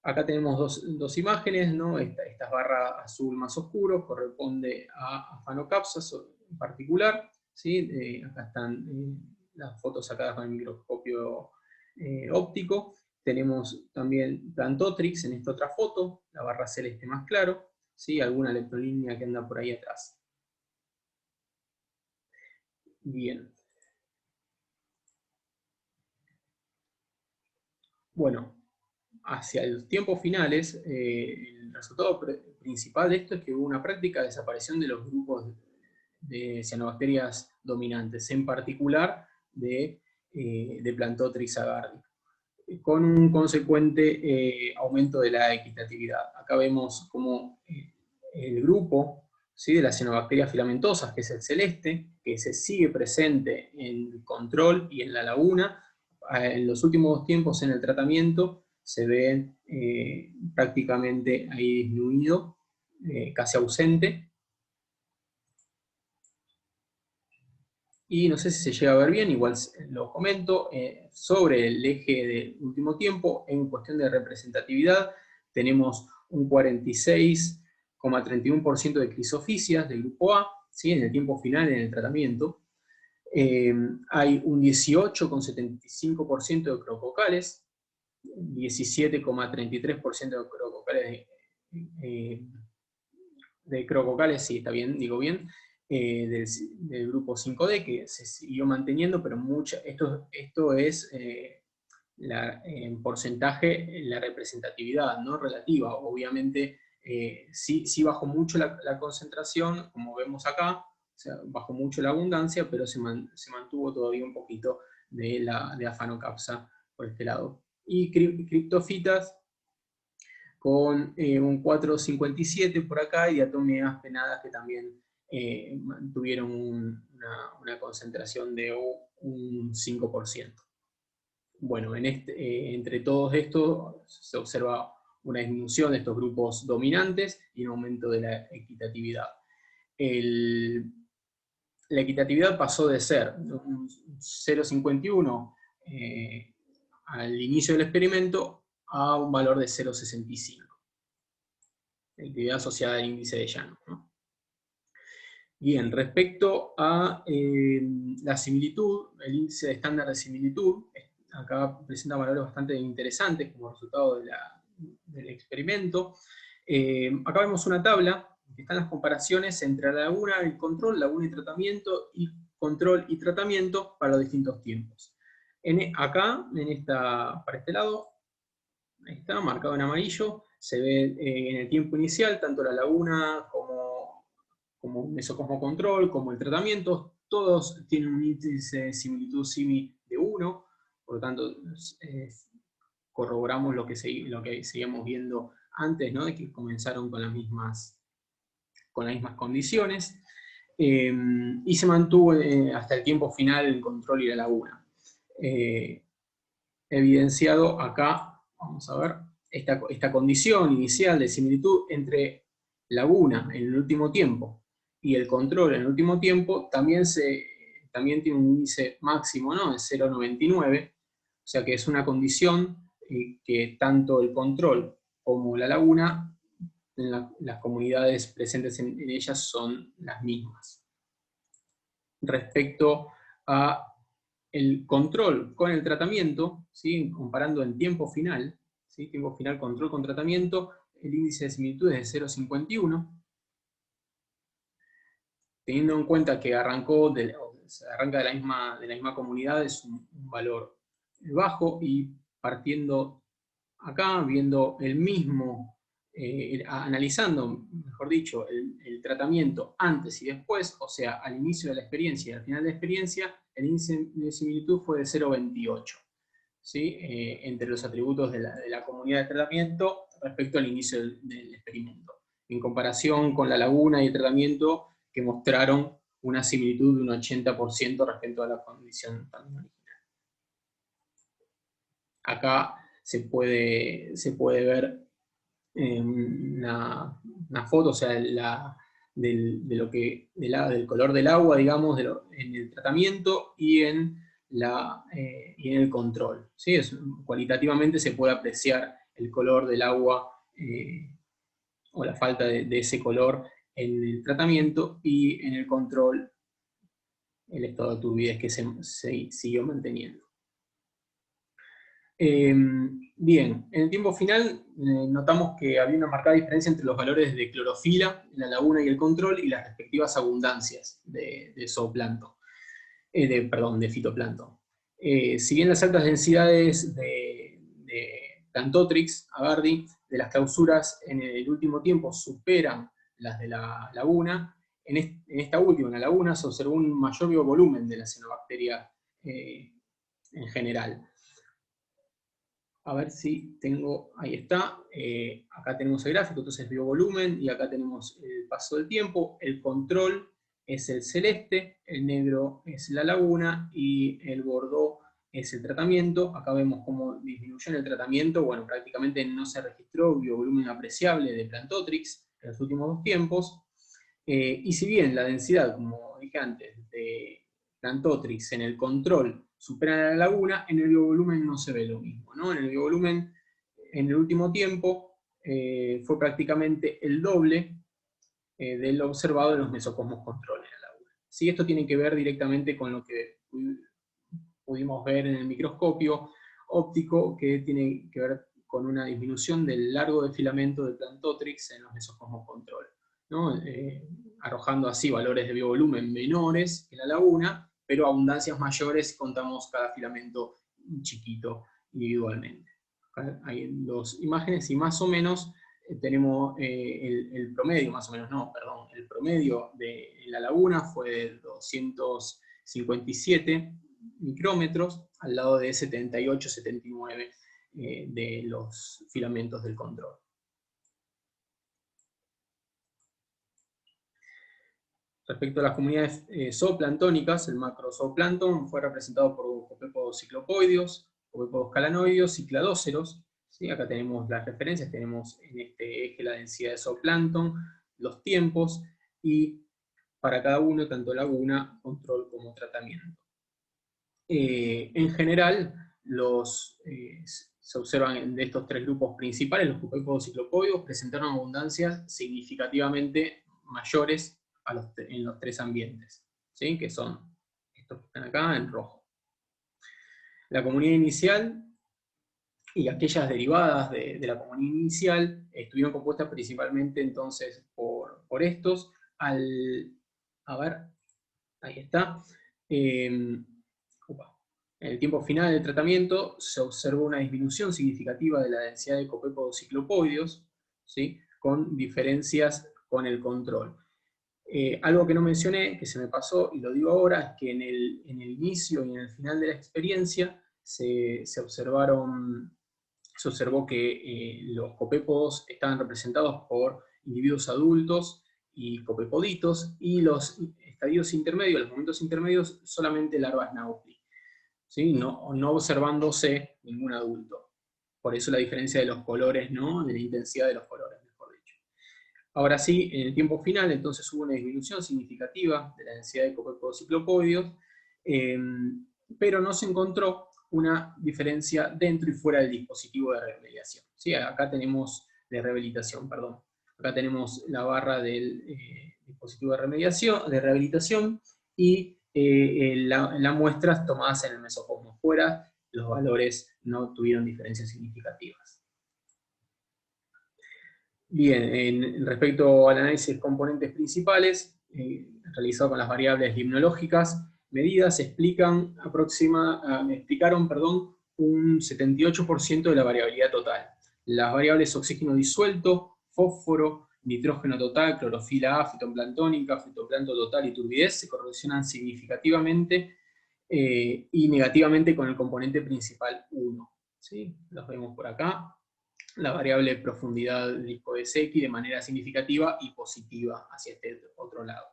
Acá tenemos dos imágenes, ¿no? Esta barra azul más oscuro corresponde a Afanocapsa en particular, ¿sí? Acá están las fotos sacadas con el microscopio óptico. Tenemos también Plantotrix en esta otra foto, la barra celeste más claro, ¿sí? Alguna leptolinia que anda por ahí atrás. Bien. Bueno, hacia los tiempos finales, el resultado principal de esto es que hubo una práctica desaparición de los grupos de cianobacterias dominantes, en particular de Plantothrix agardi, con un consecuente aumento de la equitatividad. Acá vemos cómo el grupo, ¿sí?, de las cianobacterias filamentosas, que es el celeste, que se sigue presente en el control y en la laguna, en los últimos tiempos en el tratamiento se ve prácticamente ahí disminuido, casi ausente. Y no sé si se llega a ver bien, igual lo comento, sobre el eje del último tiempo, en cuestión de representatividad, tenemos un 46,31% de crisofisias del grupo A, ¿sí?, en el tiempo final en el tratamiento. Hay un 18,75% de crococales, 17,33% de crococales, sí, está bien, digo bien, del grupo 5D, que se siguió manteniendo, pero esto es en porcentaje la representatividad, ¿no?, relativa. Obviamente sí bajó mucho la concentración, como vemos acá, o sea, bajó mucho la abundancia, pero se mantuvo todavía un poquito de Aphanocephalus por este lado. Y criptofitas con un 4,57 por acá, y diatomeas penadas que también tuvieron una concentración de un 5%. Bueno, entre todos estos se observa una disminución de estos grupos dominantes y un aumento de la equitatividad. La equitatividad pasó de ser un 0,51 al inicio del experimento a un valor de 0,65. La actividad asociada al índice de Llano, ¿no? Bien, respecto a la similitud, el índice de estándar de similitud, acá presenta valores bastante interesantes como resultado del experimento. Acá vemos una tabla que están las comparaciones entre la laguna y control, laguna y tratamiento, y control y tratamiento para los distintos tiempos. Para este lado, ahí está, marcado en amarillo, se ve en el tiempo inicial, tanto la laguna como mesocosmo control, como el tratamiento, todos tienen un índice de similitud SIMI de 1, por lo tanto corroboramos lo que seguíamos viendo antes, ¿no?, de que comenzaron con las mismas condiciones, y se mantuvo hasta el tiempo final el control y la laguna. Evidenciado acá, vamos a ver, esta condición inicial de similitud entre laguna en el último tiempo y el control en el último tiempo también tiene un índice máximo, ¿no?, de 0,99, o sea que es una condición que tanto el control como la laguna, las comunidades presentes en ellas son las mismas. Respecto a el control con el tratamiento, ¿sí?, comparando en tiempo final, ¿sí?, tiempo final control con tratamiento, el índice de similitud es de 0,51, teniendo en cuenta que se arranca de la misma comunidad, es un valor bajo, y partiendo acá, viendo analizando, mejor dicho, el tratamiento antes y después, o sea, al inicio de la experiencia y al final de la experiencia, el índice de similitud fue de 0,28, ¿sí?, entre los atributos de la comunidad de tratamiento respecto al inicio del experimento, en comparación con la laguna y el tratamiento, que mostraron una similitud de un 80% respecto a la condición también original. Acá se puede ver una foto, o sea, del color del agua, digamos, en el tratamiento y en el control, ¿sí? Cualitativamente se puede apreciar el color del agua, o la falta de ese color en el tratamiento, y en el control el estado de turbidez que se siguió manteniendo. Bien, en el tiempo final notamos que había una marcada diferencia entre los valores de clorofila en la laguna y el control, y las respectivas abundancias de zooplancton, de fitoplancton. Si bien las altas densidades de Plantotrix, Agardi, de las clausuras en el último tiempo superan las de la laguna. En esta última, en la laguna, se observó un mayor biovolumen de la cianobacteria en general. A ver si tengo, ahí está, acá tenemos el gráfico, entonces biovolumen, y acá tenemos el paso del tiempo, el control es el celeste, el negro es la laguna, y el bordó es el tratamiento. Acá vemos cómo disminuyó en el tratamiento, bueno, prácticamente no se registró biovolumen apreciable de Plantotrix en los últimos 2 tiempos, y si bien la densidad, como dije antes, de Plantotrix en el control supera la laguna, en el biovolumen no se ve lo mismo, ¿no? En el biovolumen, en el último tiempo, fue prácticamente el doble de lo observado en los mesocosmos control en la laguna. ¿Sí? Esto tiene que ver directamente con lo que pudimos ver en el microscopio óptico, que tiene que ver con una disminución del largo de filamento de Plantotrix en los mesocosmos control, ¿no? Arrojando así valores de biovolumen menores que la laguna, pero abundancias mayores si contamos cada filamento chiquito individualmente. Acá hay 2 imágenes y más o menos tenemos el promedio, más o menos no, perdón, el promedio de la laguna fue de 257 micrómetros, al lado de 78, 79 de los filamentos del control. Respecto a las comunidades zooplanctónicas, el macrozooplancton fue representado por copépodos ciclopoideos, copépodos calanoideos y cladóceros. ¿Sí? Acá tenemos las referencias, tenemos en este eje la densidad de zooplancton, los tiempos, y para cada uno, tanto laguna, control como tratamiento. En general, se observan de estos 3 grupos principales, los copépodos ciclopoideos presentaron abundancias significativamente mayores en los 3 ambientes, ¿sí? Que son estos que están acá en rojo. La comunidad inicial y aquellas derivadas de la comunidad inicial estuvieron compuestas principalmente entonces por estos. A ver, ahí está. En el tiempo final del tratamiento se observó una disminución significativa de la densidad de copépodos ciclopoideos, ¿sí? Con diferencias con el control. Algo que no mencioné, que se me pasó y lo digo ahora, es que en el inicio y en el final de la experiencia se observó que los copépodos estaban representados por individuos adultos y copepoditos, y los estadios intermedios, los momentos intermedios, solamente larvas naupli, ¿sí? No observándose ningún adulto. Por eso la diferencia de los colores, ¿no? De la intensidad de los colores, mejor dicho. Ahora sí, en el tiempo final, entonces hubo una disminución significativa de la densidad de copépodos ciclopoideos, pero no se encontró una diferencia dentro y fuera del dispositivo de rehabilitación. ¿Sí? Acá tenemos, acá tenemos la barra del dispositivo de rehabilitación y las muestras tomadas en el mesocosmo. Fuera, los valores no tuvieron diferencias significativas. Bien, respecto al análisis de componentes principales, realizado con las variables limnológicas medidas, explicaron un 78% de la variabilidad total. Las variables oxígeno disuelto, fósforo, nitrógeno total, clorofila A, fitoplanctónica, fitoplancton total y turbidez se correlacionan significativamente y negativamente con el componente principal 1. ¿Sí? Los vemos por acá. La variable profundidad del disco de Secchi de manera significativa y positiva hacia este otro lado.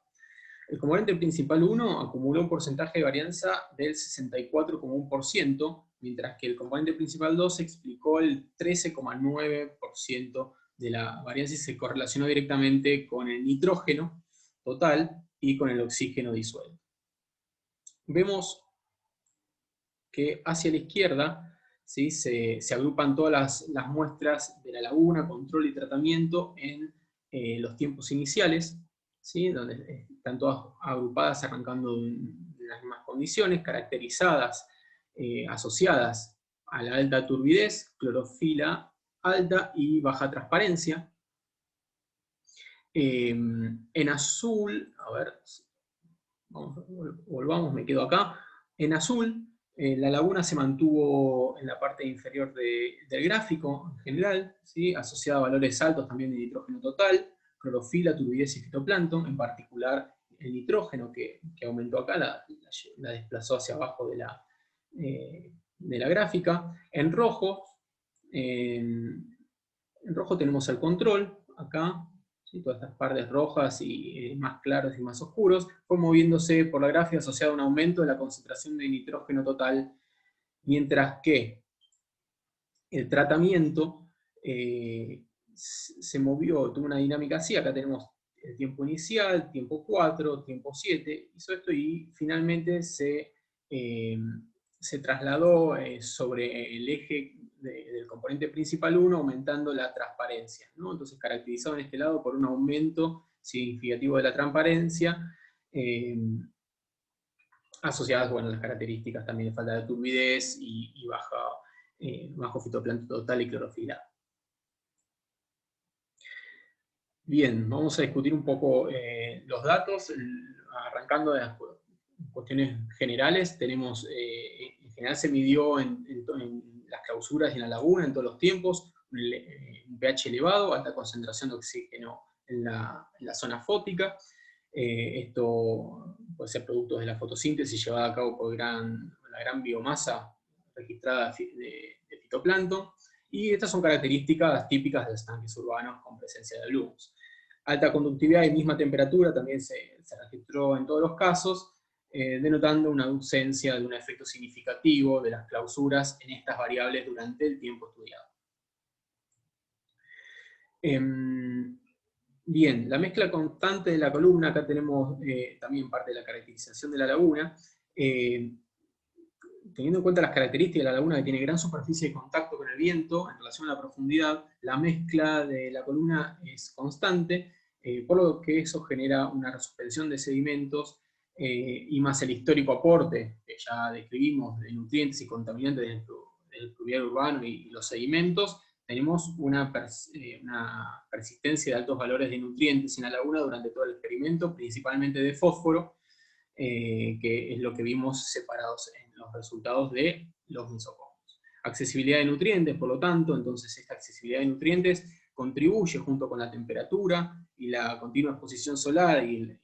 El componente principal 1 acumuló un porcentaje de varianza del 64,1%, mientras que el componente principal 2 explicó el 13,9% de la varianza y se correlacionó directamente con el nitrógeno total y con el oxígeno disuelto. Vemos que hacia la izquierda, ¿sí? se agrupan todas las muestras de la laguna, control y tratamiento en los tiempos iniciales, ¿sí? Donde están todas agrupadas arrancando de las mismas condiciones, caracterizadas, asociadas a la alta turbidez, clorofila alta y baja transparencia. En azul, a ver, volvamos, me quedo acá. En azul La laguna se mantuvo en la parte inferior del gráfico en general, ¿sí? Asociada a valores altos también de nitrógeno total, clorofila, turbidez y fitoplancton, en particular el nitrógeno que aumentó acá, la desplazó hacia abajo de la gráfica. En rojo tenemos el control, acá, ¿sí? Todas estas partes rojas y más claros y más oscuros, fue moviéndose por la gráfica asociado a un aumento de la concentración de nitrógeno total, mientras que el tratamiento se movió, tuvo una dinámica así. Acá tenemos el tiempo inicial, tiempo 4, tiempo 7, hizo esto y finalmente se trasladó sobre el eje del componente principal 1, aumentando la transparencia, ¿no? Entonces caracterizado en este lado por un aumento significativo de la transparencia, asociadas, bueno, las características también de falta de turbidez y bajo fitoplancton total y clorofila. Bien, vamos a discutir un poco los datos, arrancando de las cuestiones generales. Tenemos, en general se midió en las clausuras y en la laguna en todos los tiempos, un pH elevado, alta concentración de oxígeno en la zona fótica. Esto puede ser producto de la fotosíntesis llevada a cabo por la gran biomasa registrada de fitoplancton, y estas son características típicas de los estanques urbanos con presencia de luz. Alta conductividad y misma temperatura también se registró en todos los casos, denotando una ausencia de un efecto significativo de las clausuras en estas variables durante el tiempo estudiado. Bien, la mezcla constante de la columna, acá tenemos también parte de la caracterización de la laguna. Teniendo en cuenta las características de la laguna, que tiene gran superficie de contacto con el viento en relación a la profundidad, la mezcla de la columna es constante, por lo que eso genera una resuspensión de sedimentos, y más el histórico aporte que ya describimos de nutrientes y contaminantes del pluvial urbano y los sedimentos. Tenemos una persistencia de altos valores de nutrientes en la laguna durante todo el experimento, principalmente de fósforo, que es lo que vimos separados en los resultados de los mesocosmos. Accesibilidad de nutrientes, por lo tanto, entonces esta accesibilidad de nutrientes contribuye junto con la temperatura y la continua exposición solar y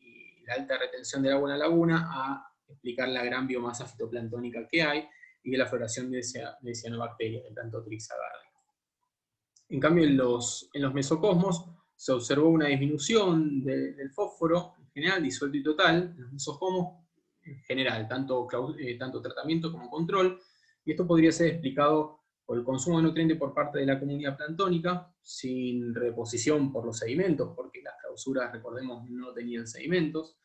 la alta retención del agua en la laguna a explicar la gran biomasa fitoplanctónica que hay y de la floración de cianobacterias, de Plantotrix agardica. En cambio, en los mesocosmos se observó una disminución del fósforo en general, disuelto y total, en los mesocosmos en general, tanto tratamiento como control, y esto podría ser explicado por el consumo de nutrientes por parte de la comunidad planctónica, sin reposición por los sedimentos, porque las clausuras, recordemos, no tenían sedimentos.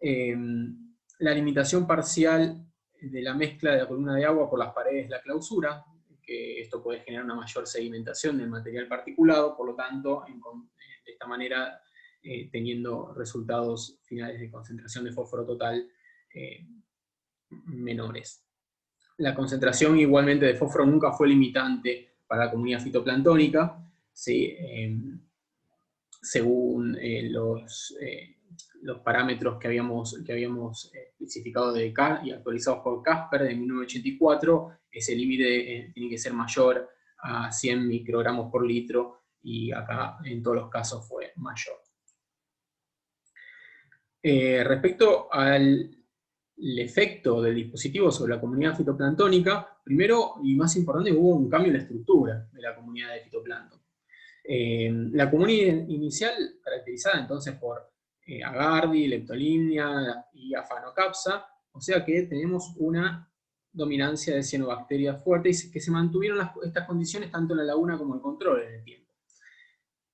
La limitación parcial de la mezcla de la columna de agua por las paredes de la clausura, que esto puede generar una mayor sedimentación del material particulado, por lo tanto, de esta manera, teniendo resultados finales de concentración de fósforo total menores. La concentración igualmente de fósforo nunca fue limitante para la comunidad fitoplanctónica, ¿sí? Según los parámetros que habíamos especificado y actualizados por Casper de 1984, ese límite tiene que ser mayor a 100 microgramos por litro, y acá en todos los casos fue mayor. Respecto al efecto del dispositivo sobre la comunidad fitoplanctónica, primero y más importante, hubo un cambio en la estructura de la comunidad de fitoplancton. La comunidad inicial, caracterizada entonces por Agardi, Leptolimnia y Afanocapsa, o sea que tenemos una dominancia de cianobacterias fuerte, y que se mantuvieron estas condiciones tanto en la laguna como en el control en el tiempo.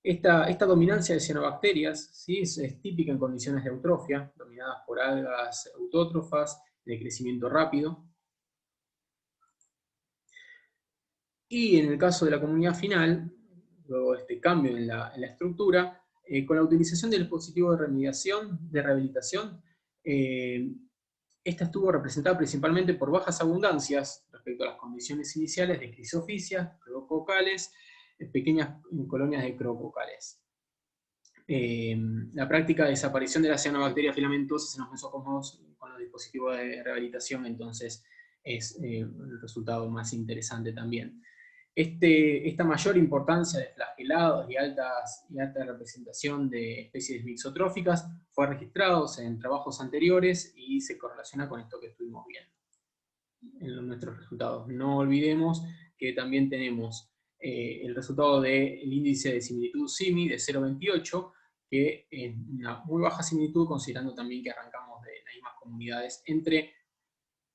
Esta dominancia de cianobacterias, ¿sí? es típica en condiciones de eutrofia, dominadas por algas autótrofas de crecimiento rápido. Y en el caso de la comunidad final, luego de este cambio en la estructura, con la utilización del dispositivo de rehabilitación, esta estuvo representada principalmente por bajas abundancias respecto a las condiciones iniciales de crisofisias, crococales, pequeñas colonias de crococales. La práctica de desaparición de las cianobacterias filamentosas en los mesocosmos con los dispositivos de rehabilitación entonces es el resultado más interesante también. Esta mayor importancia de flagelados y alta representación de especies mixotróficas fue registrado en trabajos anteriores y se correlaciona con esto que estuvimos viendo en nuestros resultados. No olvidemos que también tenemos el resultado del índice de similitud SIMI de 0,28, que es una muy baja similitud, considerando también que arrancamos de las mismas comunidades, entre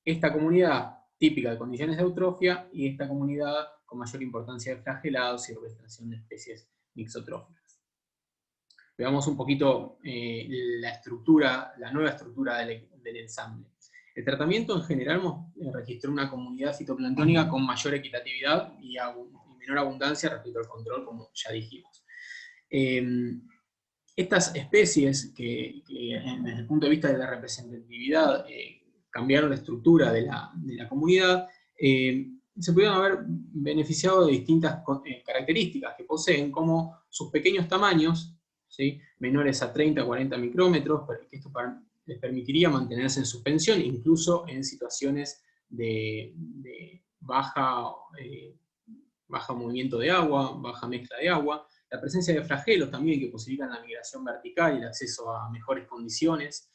esta comunidad típica de condiciones de eutrofia y esta comunidad con mayor importancia de flagelados y representación de especies mixotróficas. Veamos un poquito la nueva estructura del ensamble. El tratamiento en general registró una comunidad fitoplanctónica con mayor equitatividad y menor abundancia respecto al control, como ya dijimos. Estas especies que desde el punto de vista de la representatividad cambiaron la estructura de la comunidad, se pudieron haber beneficiado de distintas características que poseen, como sus pequeños tamaños, ¿sí?, menores a 30 o 40 micrómetros, que esto les permitiría mantenerse en suspensión, incluso en situaciones de baja movimiento de agua, baja mezcla de agua. La presencia de flagelos también, que posibilitan la migración vertical y el acceso a mejores condiciones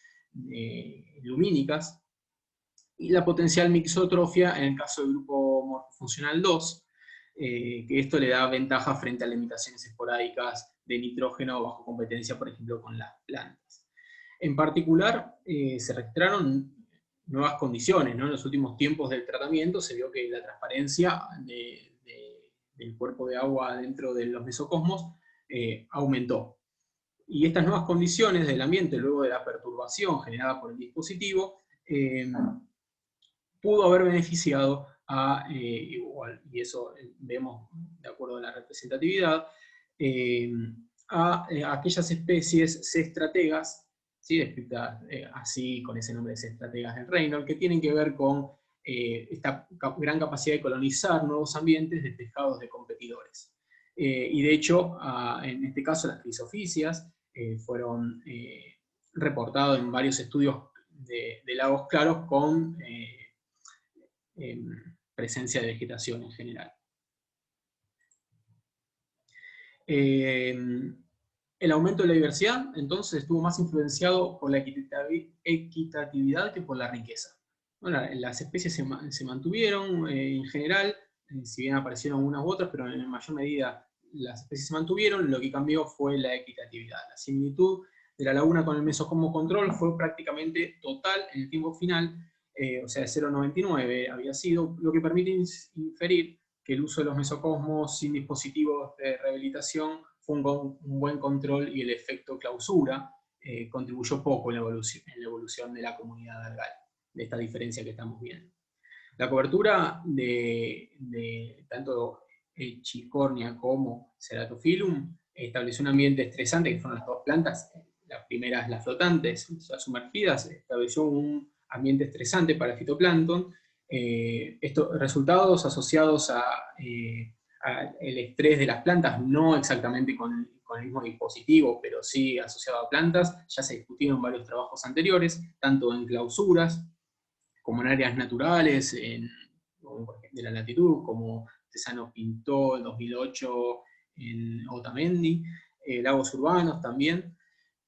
lumínicas. Y la potencial mixotrofia en el caso del grupo morfofuncional 2, que esto le da ventaja frente a limitaciones esporádicas de nitrógeno bajo competencia, por ejemplo, con las plantas. En particular, se registraron nuevas condiciones, ¿no? En los últimos tiempos del tratamiento se vio que la transparencia del cuerpo de agua dentro de los mesocosmos aumentó. Y estas nuevas condiciones del ambiente, luego de la perturbación generada por el dispositivo, pudo haber beneficiado y eso vemos de acuerdo a la representatividad, a aquellas especies C-estrategas, ¿sí?, descritas así con ese nombre de C-estrategas del Reynolds, que tienen que ver con esta gran capacidad de colonizar nuevos ambientes despejados de competidores. Y de hecho, en este caso las crisofisias fueron reportados en varios estudios de lagos claros con presencia de vegetación en general. El aumento de la diversidad, entonces, estuvo más influenciado por la equitatividad que por la riqueza. Bueno, las especies se mantuvieron en general, si bien aparecieron unas u otras, pero en mayor medida las especies se mantuvieron. Lo que cambió fue la equitatividad. La similitud de la laguna con el mesocosmo control fue prácticamente total en el tiempo final, o sea, 0,99 había sido, lo que permite inferir que el uso de los mesocosmos sin dispositivos de rehabilitación fue un buen control, y el efecto clausura contribuyó poco en la evolución de la comunidad algal, de esta diferencia que estamos viendo. La cobertura de tanto Chicornia como Ceratophyllum estableció un ambiente estresante, que fueron las dos plantas, las primeras, las flotantes, las sumergidas, estableció un ambiente estresante para el fitoplancton. Estos resultados asociados el estrés de las plantas, no exactamente con el mismo dispositivo, pero sí asociado a plantas, ya se discutieron en varios trabajos anteriores, tanto en clausuras, como en áreas naturales, de la latitud, como Tesano pintó en 2008 en Otamendi, lagos urbanos también.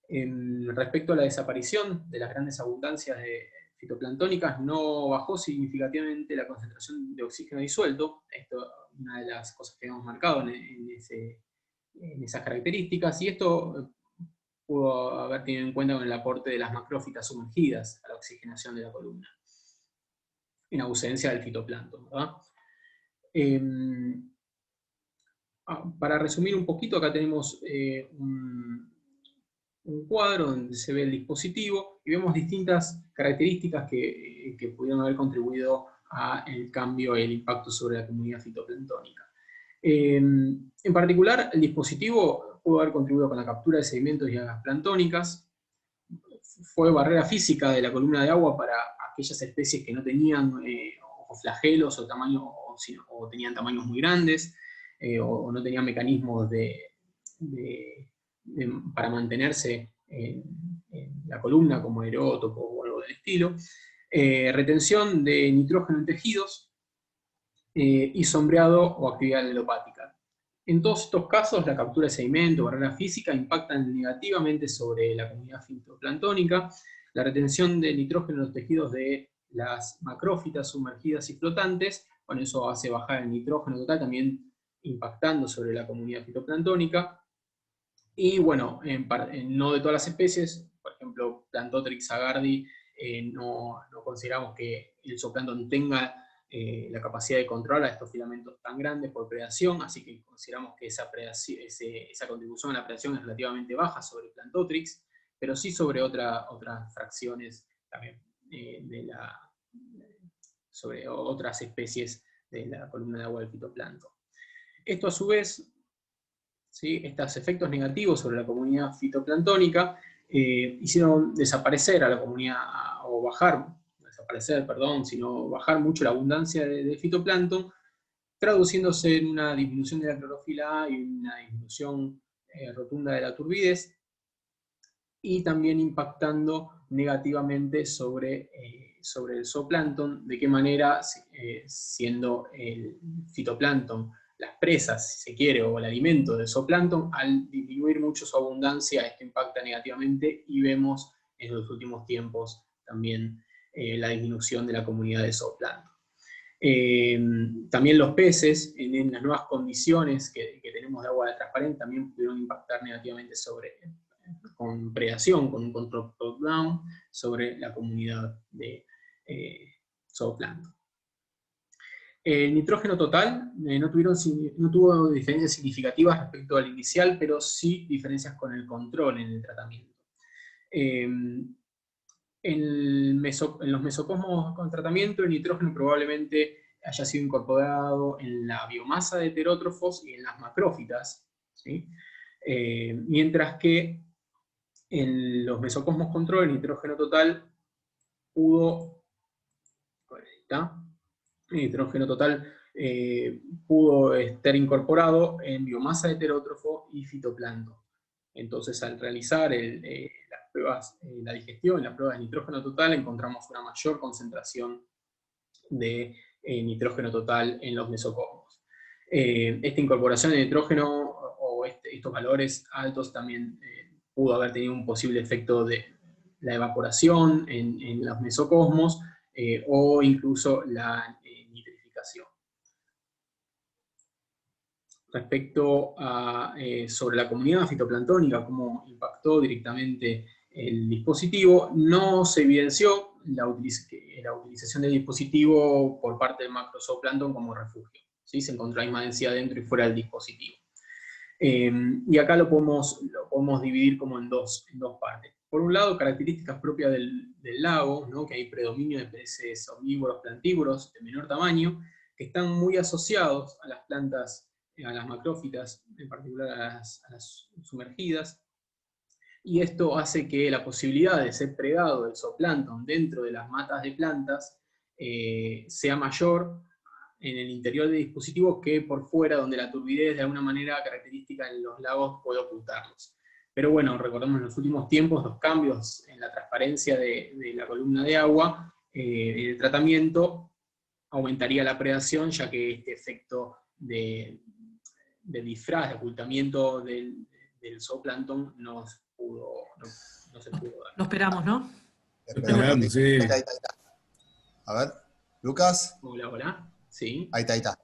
Respecto a la desaparición de las grandes abundancias fitoplanctónicas, no bajó significativamente la concentración de oxígeno disuelto. Esto es una de las cosas que hemos marcado en esas características, y esto pudo haber tenido en cuenta con el aporte de las macrófitas sumergidas a la oxigenación de la columna, en ausencia del fitoplancton, ¿verdad? Para resumir un poquito, acá tenemos un cuadro donde se ve el dispositivo y vemos distintas características que pudieron haber contribuido al cambio y el impacto sobre la comunidad fitoplanctónica. En particular, el dispositivo pudo haber contribuido con la captura de sedimentos y algas planctónicas, fue barrera física de la columna de agua para aquellas especies que no tenían flagelos o tenían tamaños muy grandes, o no tenían mecanismos para mantenerse en la columna, como aerótopo o algo del estilo. Retención de nitrógeno en tejidos, y sombreado o actividad alelopática. En todos estos casos, la captura de sedimento o barrera física impactan negativamente sobre la comunidad fitoplanctónica. La retención de nitrógeno en los tejidos de las macrófitas sumergidas y flotantes, con eso hace bajar el nitrógeno total, también impactando sobre la comunidad fitoplanctónica. Y bueno, no de todas las especies, por ejemplo, Plantotrix agardi, no consideramos que el zooplancton tenga la capacidad de controlar a estos filamentos tan grandes por predación, así que consideramos que esa contribución a la predación es relativamente baja sobre Plantotrix, pero sí sobre otras fracciones también, sobre otras especies de la columna de agua del fitoplancton. Esto a su vez, ¿sí? Estos efectos negativos sobre la comunidad fitoplanctónica hicieron desaparecer a la comunidad, o bajar mucho la abundancia de fitoplancton, traduciéndose en una disminución de la clorofila A y una disminución rotunda de la turbidez, y también impactando negativamente sobre el zooplancton. ¿De qué manera? Siendo el fitoplancton las presas, si se quiere, o el alimento del zooplancton, al disminuir mucho su abundancia, esto impacta negativamente, y vemos en los últimos tiempos también la disminución de la comunidad de zooplancton. También los peces, en las nuevas condiciones que tenemos de agua transparente, también pudieron impactar negativamente con predación, con un control top-down, sobre la comunidad de zooplancton. El nitrógeno total no tuvo diferencias significativas respecto al inicial, pero sí diferencias con el control en el tratamiento. En los mesocosmos con tratamiento, el nitrógeno probablemente haya sido incorporado en la biomasa de heterótrofos y en las macrófitas, ¿sí? Mientras que en los mesocosmos control, el nitrógeno total pudo estar incorporado en biomasa de heterótrofo y fitoplancton. Entonces, al realizar las pruebas, la digestión, las pruebas de nitrógeno total, encontramos una mayor concentración de nitrógeno total en los mesocosmos. Esta incorporación de nitrógeno, o estos valores altos, también pudo haber tenido un posible efecto de la evaporación en los mesocosmos, o incluso la nitrificación. Respecto a sobre la comunidad fitoplanctónica, cómo impactó directamente el dispositivo, no se evidenció la utilización del dispositivo por parte del macrozooplancton como refugio, ¿sí? Se encontró la misma densidad dentro y fuera del dispositivo. Y acá lo podemos dividir como en dos partes. Por un lado, características propias del lago, ¿no? Que hay predominio de peces omnívoros, plantívoros de menor tamaño, que están muy asociados a las plantas, a las macrófitas, en particular a las sumergidas, y esto hace que la posibilidad de ser predado del zooplancton dentro de las matas de plantas sea mayor en el interior del dispositivo que por fuera, donde la turbidez de alguna manera característica en los lagos puede ocultarlos. Pero bueno, recordemos en los últimos tiempos los cambios en la transparencia de la columna de agua, el tratamiento aumentaría la predación, ya que este efecto de disfraz, de ocultamiento del zooplancton no se pudo dar. Lo esperamos, ¿no? Esperamos, sí. Ahí está. A ver, Lucas. Hola, sí. Ahí está.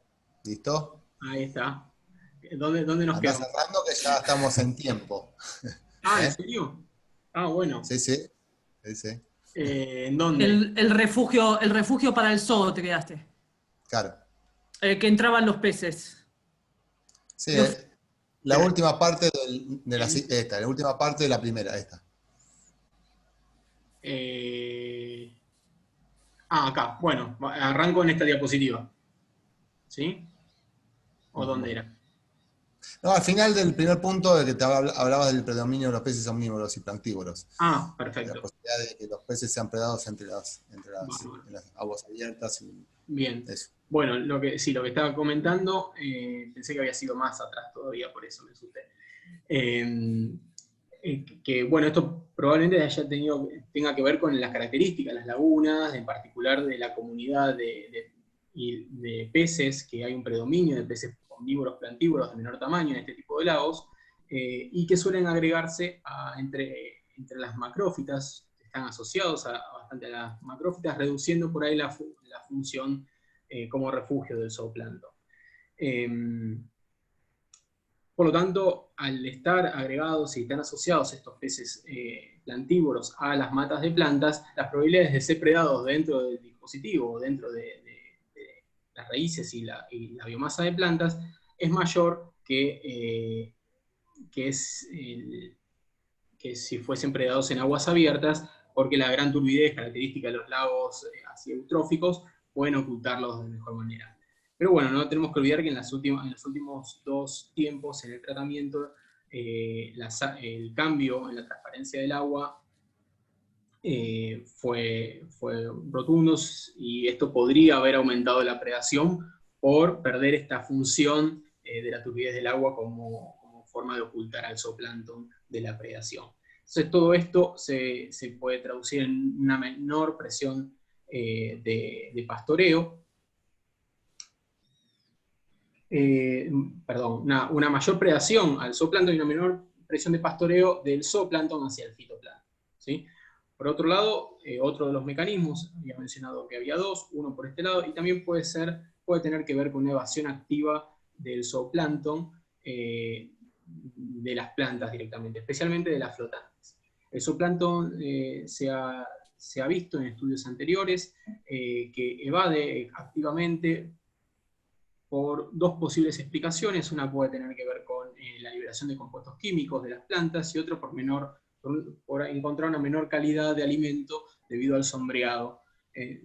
¿Listo? Ahí está. ¿Dónde nos quedamos? Cerrando, que ya estamos en tiempo. ¿En serio? Bueno. Sí. ¿En dónde? El refugio para el zoo te quedaste. Claro. Que entraban los peces. Sí, la última parte la última parte de la primera, esta. Acá. Bueno, arranco en esta diapositiva. ¿Sí? ¿O dónde era? No, al final del primer punto de que te hablabas del predominio de los peces omnívoros y plantívoros. Perfecto. La posibilidad de que los peces sean predados entre las aguas abiertas. Bien. Eso. Bueno, lo que estaba comentando, pensé que había sido más atrás todavía, por eso me asusté. que bueno, esto probablemente tenga que ver con las características, las lagunas, en particular de la comunidad de peces, que hay un predominio de peces omnívoros, plantívoros de menor tamaño en este tipo de lagos, y que suelen agregarse entre las macrófitas, están asociados bastante a las macrófitas, reduciendo por ahí la función como refugio del zooplancton. Por lo tanto, al estar agregados y estar asociados estos peces plantívoros a las matas de plantas, las probabilidades de ser predados dentro del dispositivo, dentro de las raíces y la biomasa de plantas, es mayor que si fuesen predados en aguas abiertas, porque la gran turbidez característica de los lagos así eutróficos pueden ocultarlos de mejor manera. Pero bueno, no tenemos que olvidar que en los últimos 2 tiempos en el tratamiento, el cambio en la transparencia del agua fue rotundo, y esto podría haber aumentado la predación por perder esta función de la turbidez del agua como forma de ocultar al zooplancton de la predación. Entonces todo esto se puede traducir en una menor presión de pastoreo, una mayor predación al zooplancton y una menor presión de pastoreo del zooplancton hacia el fitoplancton, ¿sí? Por otro lado, otro de los mecanismos, había mencionado que había 2, uno por este lado, y también puede tener que ver con una evasión activa del zooplancton de las plantas directamente, especialmente de las flotantes. El zooplancton se ha visto en estudios anteriores que evade activamente por 2 posibles explicaciones. Una puede tener que ver con la liberación de compuestos químicos de las plantas, y otro por encontrar una menor calidad de alimento debido al sombreado.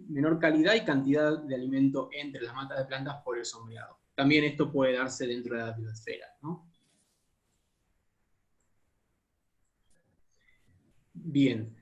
Menor calidad y cantidad de alimento entre las matas de plantas por el sombreado. También esto puede darse dentro de la biosfera, ¿no? Bien.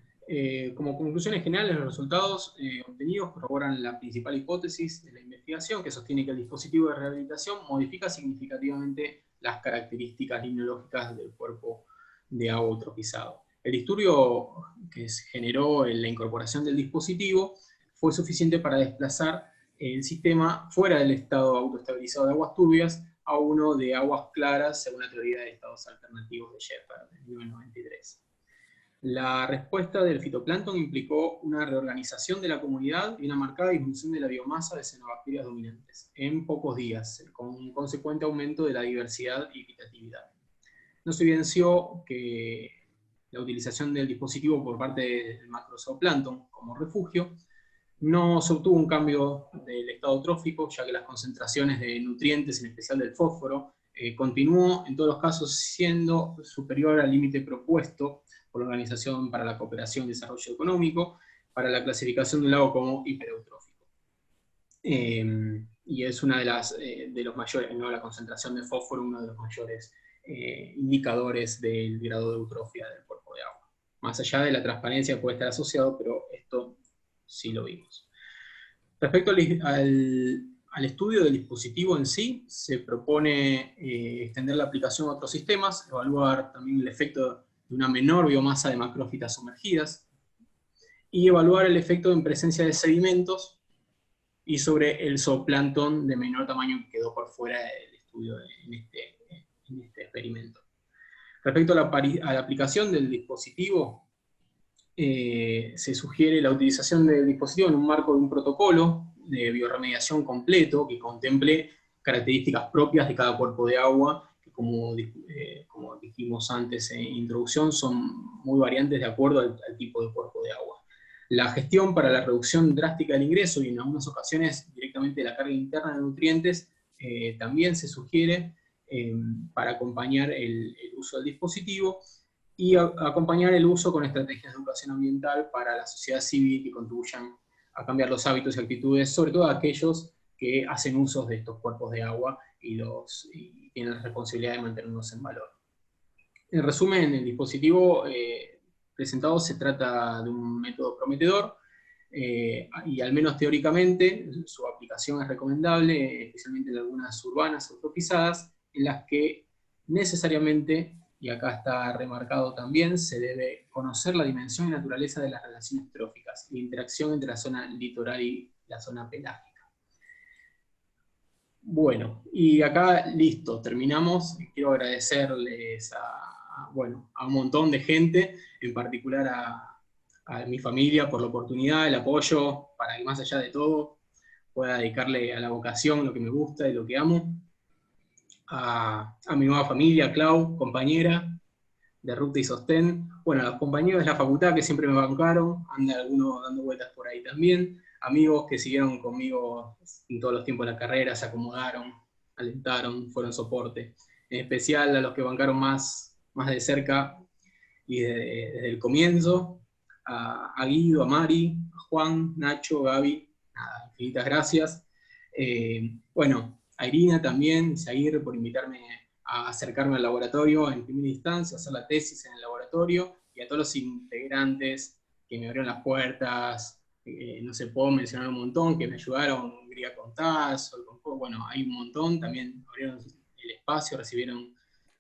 Como conclusiones generales, los resultados obtenidos corroboran la principal hipótesis de la investigación, que sostiene que el dispositivo de rehabilitación modifica significativamente las características limnológicas del cuerpo de agua eutrofizado. El disturbio que se generó en la incorporación del dispositivo fue suficiente para desplazar el sistema fuera del estado autoestabilizado de aguas turbias a uno de aguas claras, según la teoría de estados alternativos de Shepard, de 1993. La respuesta del fitoplancton implicó una reorganización de la comunidad y una marcada disminución de la biomasa de cianobacterias dominantes en pocos días, con un consecuente aumento de la diversidad y equitatividad. No se evidenció que la utilización del dispositivo por parte del macrozooplancton como refugio. No se obtuvo un cambio del estado trófico, ya que las concentraciones de nutrientes, en especial del fósforo, continuó en todos los casos siendo superior al límite propuesto por la Organización para la Cooperación y Desarrollo Económico para la clasificación de un lago como hipereutrófico. Y es una de los mayores, ¿no? La concentración de fósforo, uno de los mayores indicadores del grado de eutrofia del cuerpo de agua. Más allá de la transparencia puede estar asociado, pero esto sí lo vimos. Respecto al estudio del dispositivo en sí, se propone extender la aplicación a otros sistemas, evaluar también el efecto de una menor biomasa de macrófitas sumergidas, y evaluar el efecto en presencia de sedimentos y sobre el zooplancton de menor tamaño que quedó por fuera del estudio en este experimento. Respecto a la aplicación del dispositivo, se sugiere la utilización del dispositivo en un marco de un protocolo de bioremediación completo que contemple características propias de cada cuerpo de agua, que como dijimos antes en introducción, son muy variantes de acuerdo al tipo de cuerpo de agua. La gestión para la reducción drástica del ingreso y en algunas ocasiones directamente de la carga interna de nutrientes también se sugiere para acompañar el uso del dispositivo, y acompañar el uso con estrategias de educación ambiental para la sociedad civil que contribuyan a cambiar los hábitos y actitudes, sobre todo aquellos que hacen usos de estos cuerpos de agua y tienen la responsabilidad de mantenerlos en valor. En resumen, el dispositivo presentado se trata de un método prometedor, y al menos teóricamente su aplicación es recomendable, especialmente en lagunas urbanas eutrofizadas, en las que necesariamente y acá está remarcado también, se debe conocer la dimensión y naturaleza de las relaciones tróficas, la interacción entre la zona litoral y la zona pelágica. Bueno, y acá listo, terminamos. Quiero agradecerles bueno, a un montón de gente, en particular a mi familia por la oportunidad, el apoyo, para que más allá de todo pueda dedicarle a la vocación lo que me gusta y lo que amo. A mi nueva familia, Clau, compañera de Ruta y Sostén. Bueno, a los compañeros de la facultad que siempre me bancaron, anda algunos dando vueltas por ahí también. Amigos que siguieron conmigo en todos los tiempos de la carrera, se acomodaron, alentaron, fueron soporte. En especial a los que bancaron más de cerca y desde el comienzo, a Guido, a Mari, a Juan, Nacho, Gaby, nada, infinitas gracias. Bueno, a Irina también, Zaguirre, por invitarme a acercarme al laboratorio en primera instancia, a hacer la tesis en el laboratorio, y a todos los integrantes que me abrieron las puertas, no sé, puedo mencionar un montón, que me ayudaron, Gría Contaz, bueno, hay un montón, también abrieron el espacio, recibieron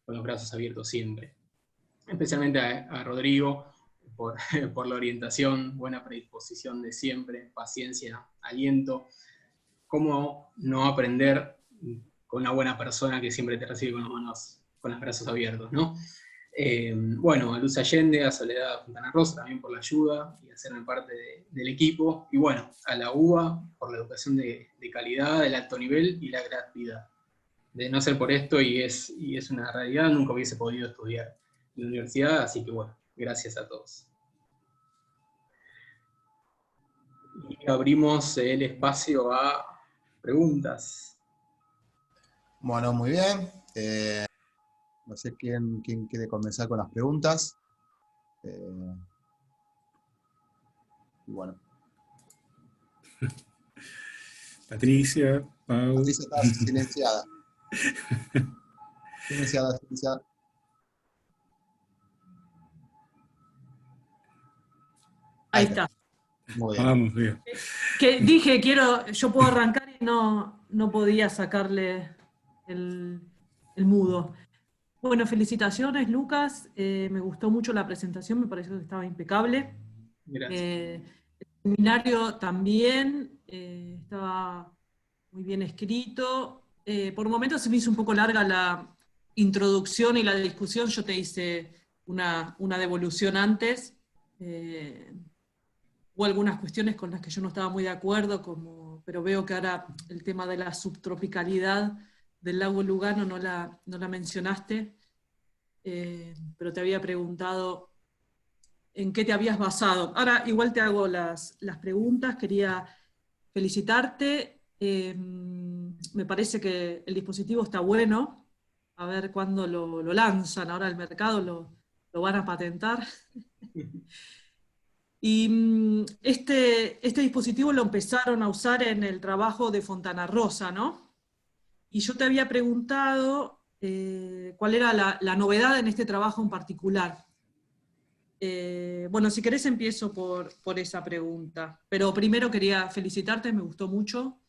con los brazos abiertos siempre. Especialmente a Rodrigo, por la orientación, buena predisposición de siempre, paciencia, aliento. Cómo no aprender con una buena persona que siempre te recibe con los brazos abiertos, ¿no? Bueno, a Luz Allende, a Soledad Fontana Rosa también por la ayuda y hacerme parte del equipo. Y bueno, a la UBA por la educación de calidad, del alto nivel y la gratuidad. De no ser por esto, y es una realidad, nunca hubiese podido estudiar en la universidad, así que bueno, gracias a todos. Y abrimos el espacio a preguntas. Bueno, muy bien. No sé quién quiere comenzar con las preguntas. Y bueno. Patricia, Pau. Patricia está silenciada. Silenciada. Ahí está. Muy bien. Vamos, bien. Que dije, yo puedo arrancar y no podía sacarle el mudo. Bueno, felicitaciones, Lucas. Me gustó mucho la presentación, me pareció que estaba impecable. Gracias. El seminario también estaba muy bien escrito. Por momentos se me hizo un poco larga la introducción y la discusión. Yo te hice una devolución antes. Hubo algunas cuestiones con las que yo no estaba muy de acuerdo, pero veo que ahora el tema de la subtropicalidad del lago Lugano no la mencionaste, pero te había preguntado en qué te habías basado. Ahora igual te hago las preguntas, quería felicitarte. Me parece que el dispositivo está bueno, a ver cuándo lo lanzan ahora al mercado, lo van a patentar. Y este dispositivo lo empezaron a usar en el trabajo de Fontana Rosa, ¿no? Y yo te había preguntado cuál era la novedad en este trabajo en particular. Bueno, si querés empiezo por esa pregunta. Pero primero quería felicitarte, me gustó mucho.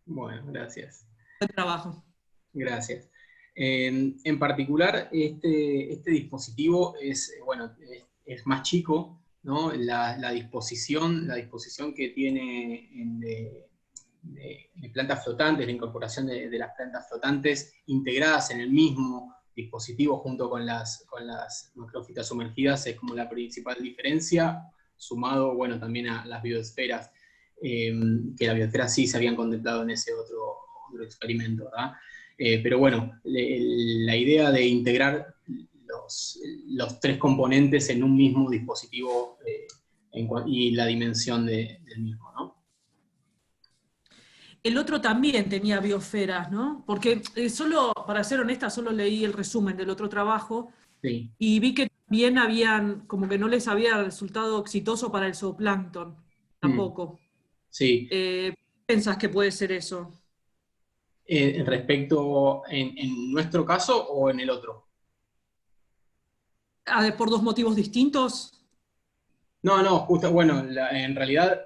Bueno, gracias. Buen trabajo. Gracias. En particular, este dispositivo es más chico, ¿no? La disposición que tiene de plantas flotantes, la incorporación de las plantas flotantes integradas en el mismo dispositivo junto con las macrófitas sumergidas es como la principal diferencia, sumado, bueno, también a las biosferas, que la biosfera sí se habían contemplado en ese otro experimento, ¿verdad? Pero bueno, la idea de integrar los tres componentes en un mismo dispositivo y la dimensión del mismo, ¿no? El otro también tenía biosferas, ¿no? Porque para ser honesta, solo leí el resumen del otro trabajo, sí. Y vi que también como que no les había resultado exitoso para el zooplancton, tampoco. Sí. ¿Pensás que puede ser eso? Respecto, ¿en nuestro caso o en el otro? ¿Por dos motivos distintos? No, justo, bueno, en realidad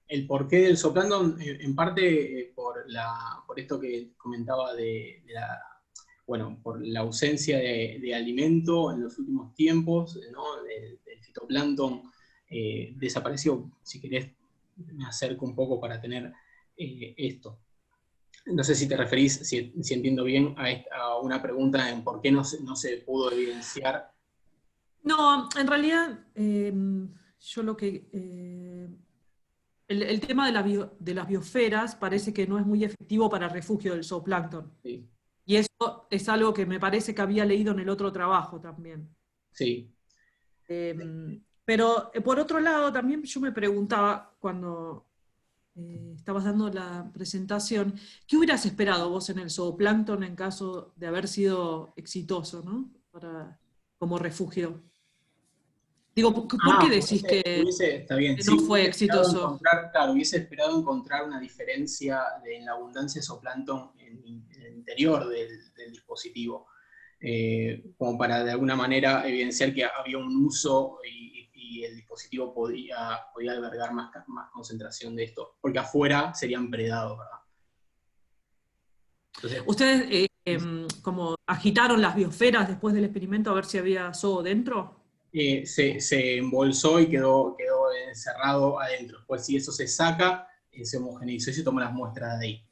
el porqué del zooplancton, en parte por esto que comentaba de bueno, por la ausencia de alimento en los últimos tiempos, ¿no? El fitoplancton desapareció. Si querés, me acerco un poco para tener esto. No sé si te referís, si entiendo bien, a una pregunta en por qué no se pudo evidenciar. No, en realidad, yo lo que... el tema de las biosferas parece que no es muy efectivo para el refugio del zooplancton. Sí. Y eso es algo que me parece que había leído en el otro trabajo también. Sí. Pero por otro lado, también yo me preguntaba cuando estabas dando la presentación, ¿qué hubieras esperado vos en el zooplancton en caso de haber sido exitoso, ¿no? Como refugio? Digo, ¿por qué decís que Está bien, no sí, fue exitoso? hubiese esperado encontrar una diferencia en la abundancia de zooplancton en el interior del dispositivo, como para de alguna manera evidenciar que había un uso y el dispositivo podía albergar más concentración de esto, porque afuera serían predados, ¿verdad? Entonces, ¿Ustedes como agitaron las biosferas después del experimento a ver si había zoo dentro? se embolsó y quedó encerrado adentro. Después, si eso se saca, se homogeneizó y se tomó las muestras de ahí.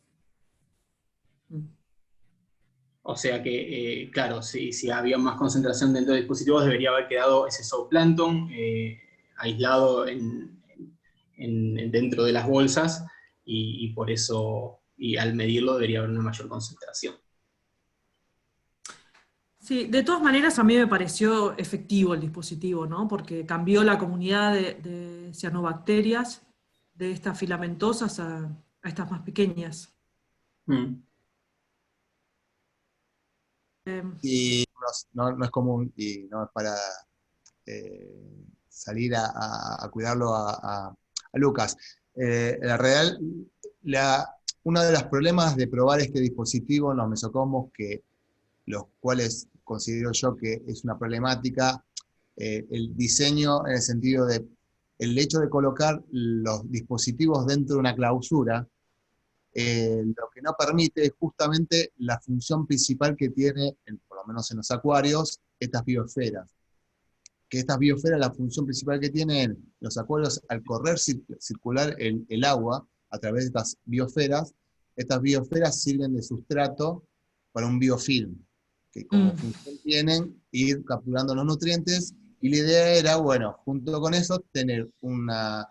O sea que, claro, si había más concentración dentro de dispositivos, debería haber quedado ese zooplancton aislado dentro de las bolsas, y por eso, y al medirlo, debería haber una mayor concentración. Sí, de todas maneras a mí me pareció efectivo el dispositivo, ¿no? Porque cambió la comunidad de cianobacterias, de estas filamentosas a estas más pequeñas. Y no es común, y no es para salir a cuidarlo a Lucas. La real, uno de los problemas de probar este dispositivo en los mesocosmos, los cuales considero yo que es una problemática, el diseño en el sentido de el hecho de colocar los dispositivos dentro de una clausura, lo que no permite es justamente la función principal que tiene, por lo menos en los acuarios, estas biosferas. Que estas biosferas, la función principal que tienen los acuarios, al correr circular el agua a través de estas biosferas sirven de sustrato para un biofilm, que como función tienen ir capturando los nutrientes, y la idea era, bueno, junto con eso, tener una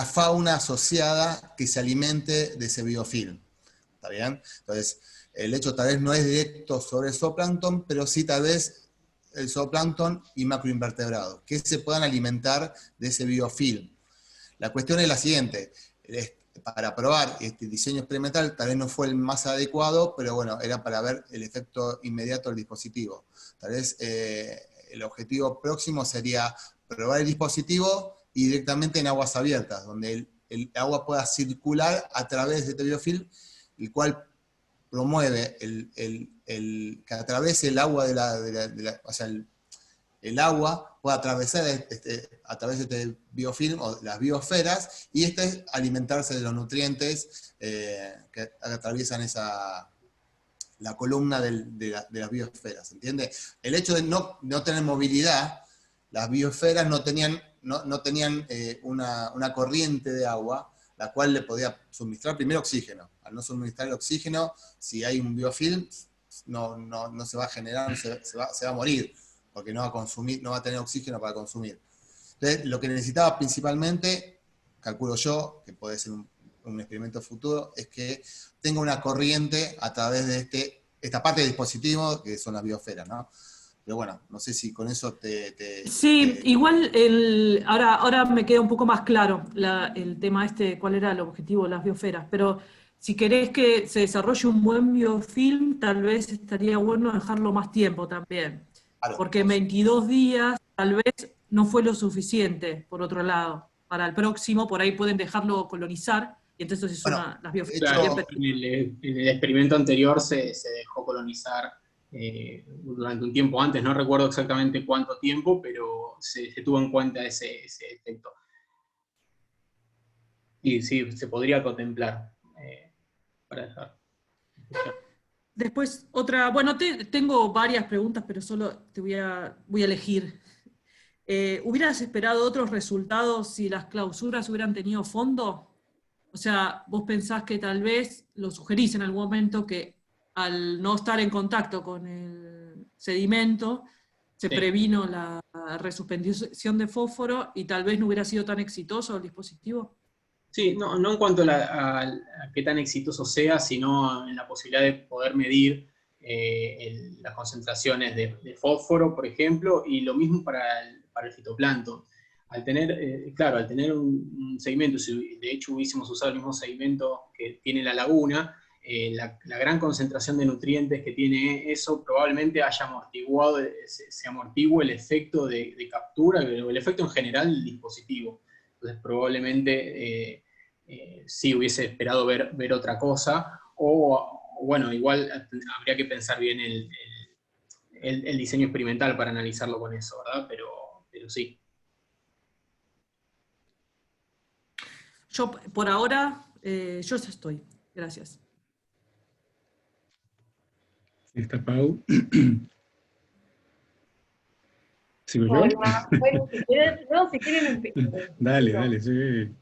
fauna asociada que se alimente de ese biofilm. ¿Está bien? Entonces, el hecho tal vez no es directo sobre el zooplancton, pero sí tal vez el zooplancton y macroinvertebrados, que se puedan alimentar de ese biofilm. La cuestión es la siguiente: para probar este diseño experimental tal vez no fue el más adecuado, pero bueno, era para ver el efecto inmediato del dispositivo. Tal vez el objetivo próximo sería probar el dispositivo y directamente en aguas abiertas, donde el agua pueda circular a través de este biofilm, el cual promueve que a través del agua o sea, el agua pueda atravesar a través de este biofilm o las biosferas, y alimentarse de los nutrientes que atraviesan la columna de las biosferas, ¿entiende? El hecho de no tener movilidad, las biosferas no tenían una corriente de agua, la cual le podía suministrar primero oxígeno. Al no suministrar el oxígeno, si hay un biofilm, no se va a generar, se va a morir, porque no va a tener oxígeno para consumir. Entonces, lo que necesitaba principalmente, calculo yo, que puede ser un experimento futuro, es que tenga una corriente a través de esta parte del dispositivo, que son las biosferas, ¿no? Pero bueno, no sé si con eso Sí, igual ahora me queda un poco más claro el tema cuál era el objetivo de las biosferas, pero si querés que se desarrolle un buen biofilm, tal vez estaría bueno dejarlo más tiempo también, Claro, porque 22 días tal vez no fue lo suficiente, por otro lado. Para el próximo, por ahí pueden dejarlo colonizar, y entonces las biosferas. Claro, en el experimento anterior se dejó colonizar durante un tiempo antes, no recuerdo exactamente cuánto tiempo, pero se tuvo en cuenta ese efecto. Y sí, se podría contemplar para dejar. Después, otra, bueno, tengo varias preguntas, pero solo te voy a elegir. ¿Hubieras esperado otros resultados si las clausuras hubieran tenido fondo? O sea, vos pensás que tal vez, lo sugerís en algún momento, que al no estar en contacto con el sedimento, se Sí. previno la resuspensión de fósforo y tal vez no hubiera sido tan exitoso el dispositivo. Sí, no en cuanto a qué tan exitoso sea, sino en la posibilidad de poder medir las concentraciones de fósforo, por ejemplo, y lo mismo para el fitoplancton. Al tener, claro, al tener un sedimento, si de hecho hubiésemos usado el mismo sedimento que tiene la laguna, la gran concentración de nutrientes que tiene eso probablemente haya amortiguado, se amortigue el efecto de captura, el efecto en general del dispositivo. Entonces probablemente sí hubiese esperado ver otra cosa, o bueno, igual habría que pensar bien el diseño experimental para analizarlo con eso, ¿verdad? Pero sí. Yo, por ahora, yo ya estoy. Gracias. Está Pau. ¿Sigo yo? Hola, bueno, si quieren, no, si quieren Dale, empiezo. dale, sí.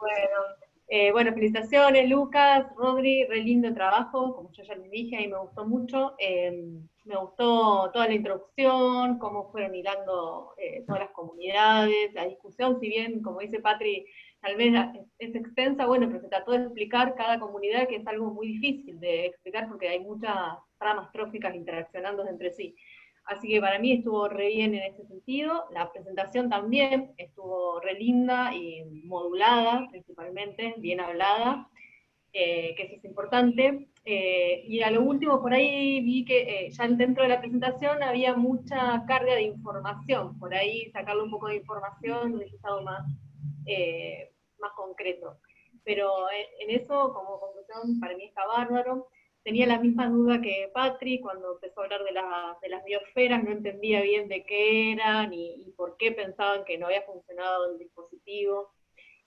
Bueno, felicitaciones, Lucas, Rodri, re lindo trabajo, como yo ya les dije, a mí me gustó mucho. Me gustó toda la introducción, cómo fueron hilando todas las comunidades, la discusión, si bien, como dice Patri, tal vez es extensa, bueno, pero se trató de explicar cada comunidad, que es algo muy difícil de explicar porque hay muchas ramas tróficas interaccionando entre sí. Así que para mí estuvo re bien en ese sentido. La presentación también estuvo re linda y modulada, principalmente, bien hablada, que eso es importante. Y a lo último, por ahí vi que ya dentro de la presentación había mucha carga de información. Por ahí sacarle un poco de información hubiese estado más concreto. Pero en eso, como conclusión, para mí está bárbaro. Tenía la misma duda que Patri cuando empezó a hablar de las biosferas, no entendía bien de qué eran y por qué pensaban que no había funcionado el dispositivo.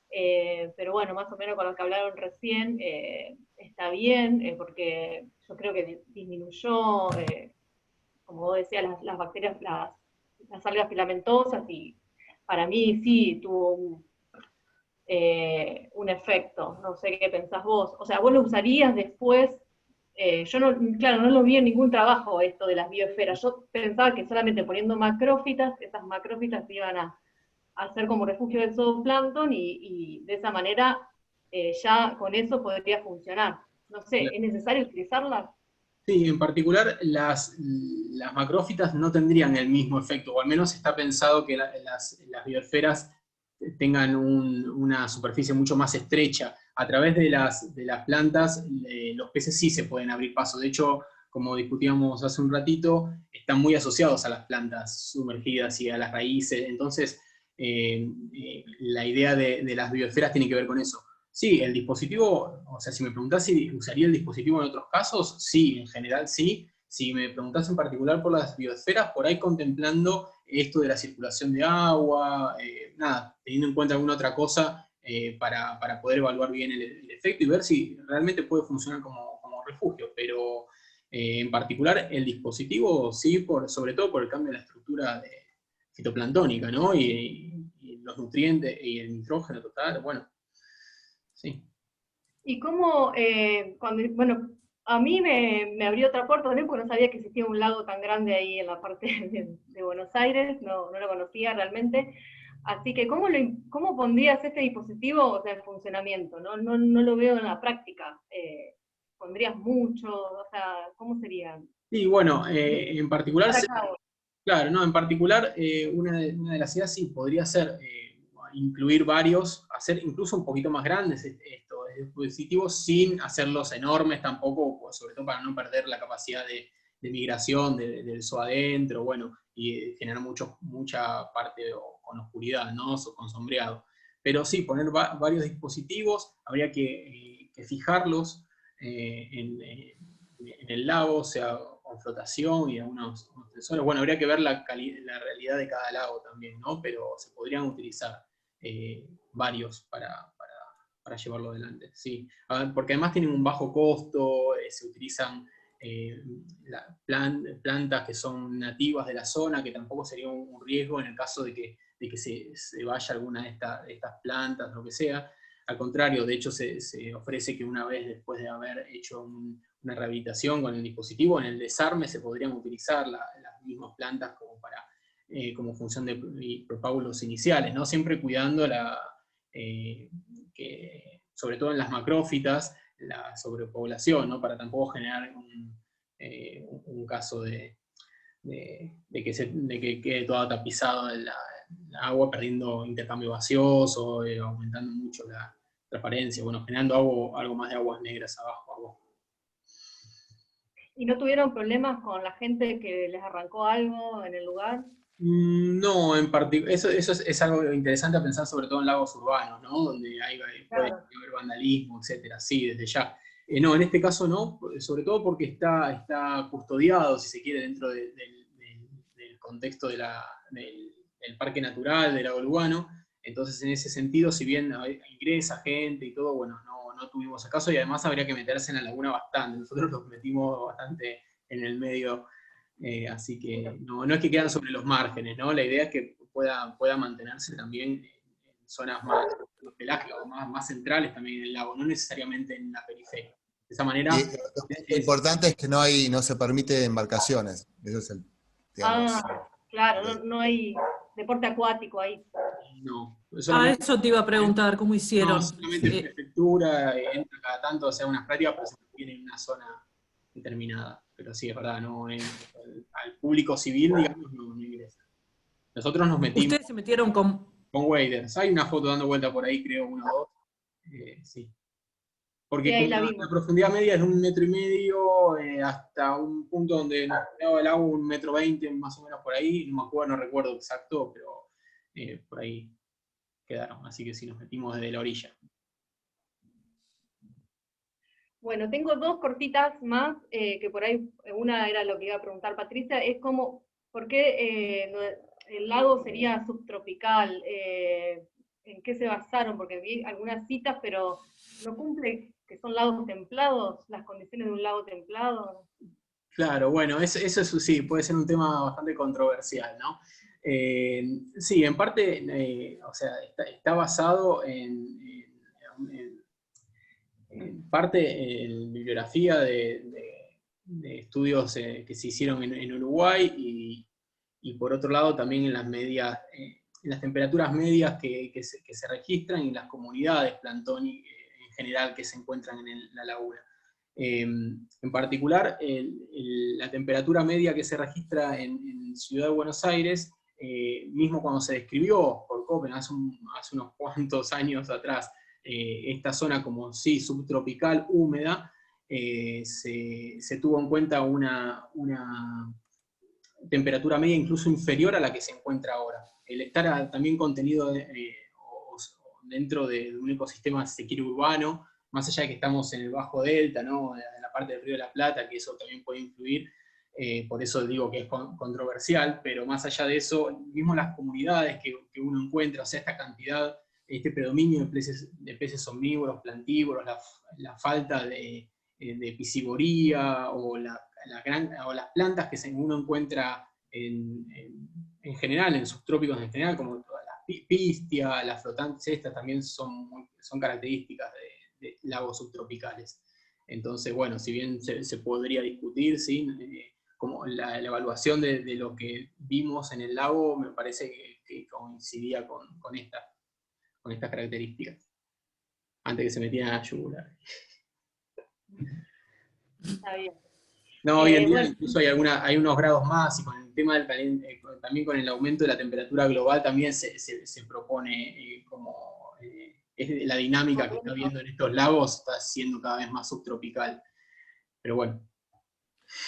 Pero bueno, más o menos con lo que hablaron recién, está bien, porque yo creo que disminuyó, como vos decías, las bacterias, las algas filamentosas, y para mí sí tuvo un efecto. No sé qué pensás vos. O sea, vos lo usarías después. Yo no, claro, no lo vi en ningún trabajo esto de las bioesferas. Yo pensaba que solamente poniendo macrófitas, esas macrófitas iban a ser como refugio del zooplancton y de esa manera ya con eso podría funcionar. No sé, ¿es necesario utilizarlas? Sí, en particular las macrófitas no tendrían el mismo efecto, o al menos está pensado que las biosferas tengan una superficie mucho más estrecha. A través de las plantas, los peces sí se pueden abrir paso. De hecho, como discutíamos hace un ratito, están muy asociados a las plantas sumergidas y a las raíces. Entonces, la idea de las biosferas tiene que ver con eso. Sí, el dispositivo, o sea, si me preguntás si usaría el dispositivo en otros casos, sí, en general sí. Si me preguntás en particular por las biosferas, por ahí contemplando esto de la circulación de agua, nada, teniendo en cuenta alguna otra cosa para poder evaluar bien el efecto y ver si realmente puede funcionar como refugio. Pero en particular el dispositivo sí, sobre todo por el cambio de la estructura fitoplanctónica, ¿no? Y los nutrientes y el nitrógeno total, bueno. Sí. Y cómo, bueno, a mí me abrió otra puerta también porque no sabía que existía un lago tan grande ahí en la parte de Buenos Aires, no lo conocía realmente. Así que, ¿cómo pondrías este dispositivo, o sea, en funcionamiento? No lo veo en la práctica. ¿Pondrías mucho? O sea, ¿cómo sería? Y bueno, en particular, Para claro, no, en particular, una de las ideas sí podría ser incluir varios, hacer incluso un poquito más grandes estos dispositivos sin hacerlos enormes tampoco, pues, sobre todo para no perder la capacidad de migración del adentro, bueno, y generar mucha parte con oscuridad, ¿no? Con sombreado. Pero sí, poner varios dispositivos, habría que fijarlos en el lago, o sea, con flotación y algunos sensores. Bueno, habría que ver la realidad de cada lago también, ¿no? Pero se podrían utilizar varios para llevarlo adelante, sí. Porque además tienen un bajo costo, se utilizan plantas que son nativas de la zona, que tampoco sería un riesgo en el caso de que se vaya alguna de estas plantas, lo que sea. Al contrario, de hecho se ofrece que una vez después de haber hecho una rehabilitación con el dispositivo, en el desarme se podrían utilizar las mismas plantas como función de propágulos iniciales, ¿no? Siempre cuidando sobre todo en las macrófitas, la sobrepoblación, ¿no? Para tampoco generar un caso de que quede todo tapizado el agua, perdiendo intercambio gaseoso, aumentando mucho la transparencia, bueno, generando algo más de aguas negras abajo. ¿Y no tuvieron problemas con la gente que les arrancó algo en el lugar? No, en particular, eso es algo interesante a pensar, sobre todo en lagos urbanos, ¿no? Donde puede haber vandalismo, etcétera, sí, desde ya. No, en este caso no, sobre todo porque está custodiado, si se quiere, dentro del contexto del parque natural del lago Lugano. Entonces, en ese sentido, si bien ingresa gente y todo, bueno, no tuvimos acaso, y además habría que meterse en la laguna bastante. Nosotros nos metimos bastante en el medio. Así que no es que quedan sobre los márgenes, ¿no? La idea es que pueda mantenerse también en zonas más pelágicas o más centrales también en el lago, no necesariamente en la periferia. De esa manera... Lo importante es que no se permite embarcaciones. Eso es digamos. Claro, no hay deporte acuático ahí. No. Eso te iba a preguntar, ¿cómo hicieron? No, solamente la prefectura entra cada tanto a hacer unas prácticas, pero se mantiene en una zona determinada. Pero sí, es verdad, al público civil, digamos, no ingresa. Nosotros nos metimos... ¿Ustedes se metieron con waders. Hay una foto dando vuelta por ahí, creo, 1 o 2. Sí. Porque ahí la profundidad media es de 1,5 metros hasta un punto donde nos quedaba el agua 1,20 metros, más o menos por ahí. No recuerdo exacto, pero por ahí quedaron. Así que sí, nos metimos desde la orilla. Bueno, tengo 2 cortitas más, que por ahí, una era lo que iba a preguntar Patricia, es como, ¿por qué el lago sería subtropical? ¿En qué se basaron? Porque vi algunas citas, pero no cumple que son lagos templados, las condiciones de un lago templado. Claro, bueno, eso sí, puede ser un tema bastante controversial, ¿no? Sí, en parte, o sea, está basado en parte en bibliografía de estudios que se hicieron en Uruguay y por otro lado también en las temperaturas medias que se registran y las comunidades planctónicas en general que se encuentran en la laguna. En particular, la temperatura media que se registra en Ciudad de Buenos Aires, mismo cuando se describió por Köppen hace unos cuantos años atrás, esta zona como sí subtropical, húmeda, se tuvo en cuenta una temperatura media incluso inferior a la que se encuentra ahora. El estar también contenido dentro de un ecosistema, si se quiere, urbano, más allá de que estamos en el bajo delta, ¿no? En la parte del Río de la Plata, que eso también puede influir, por eso digo que es controversial, pero más allá de eso, mismo las comunidades que uno encuentra, o sea, esta cantidad, este predominio de peces omnívoros, plantívoros, la falta de piscivoría o las plantas que uno encuentra en general, en subtrópicos en general, como todas las pistia, las flotantes, estas también son características de lagos subtropicales. Entonces, bueno, si bien se podría discutir, ¿sí? Como la evaluación de lo que vimos en el lago me parece que coincidía con estas características, antes que se metieran a yugular. Está bien. No, hoy en día incluso hay unos grados más, y con el tema también con el aumento de la temperatura global también se propone es la dinámica que está viendo en estos lagos, está siendo cada vez más subtropical. Pero bueno.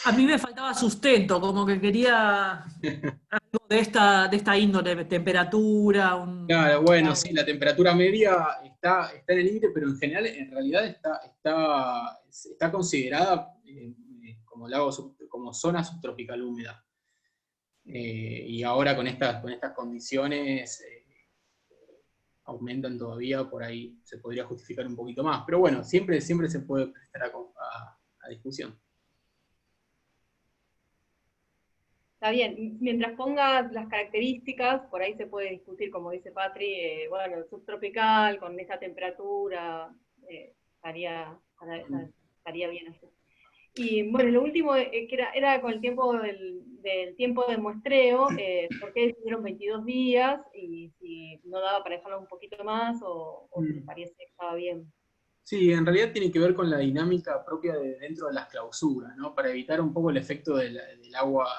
A mí me faltaba sustento, como que quería algo de esta índole, temperatura. Claro, bueno, sí, la temperatura media está en el límite, pero en general, en realidad está considerada como zona subtropical húmeda. Y ahora con estas condiciones aumentan todavía, por ahí se podría justificar un poquito más. Pero bueno, siempre se puede prestar a discusión. Está bien, mientras pongas las características, por ahí se puede discutir, como dice Patri, bueno, subtropical, con esa temperatura, estaría bien así. Y bueno, lo último que era con el tiempo del tiempo de muestreo, ¿por qué decidieron 22 días? Y si no daba para dejarlo un poquito más, o si les parece que estaba bien. Sí, en realidad tiene que ver con la dinámica propia de dentro de las clausuras, ¿no? Para evitar un poco el efecto del agua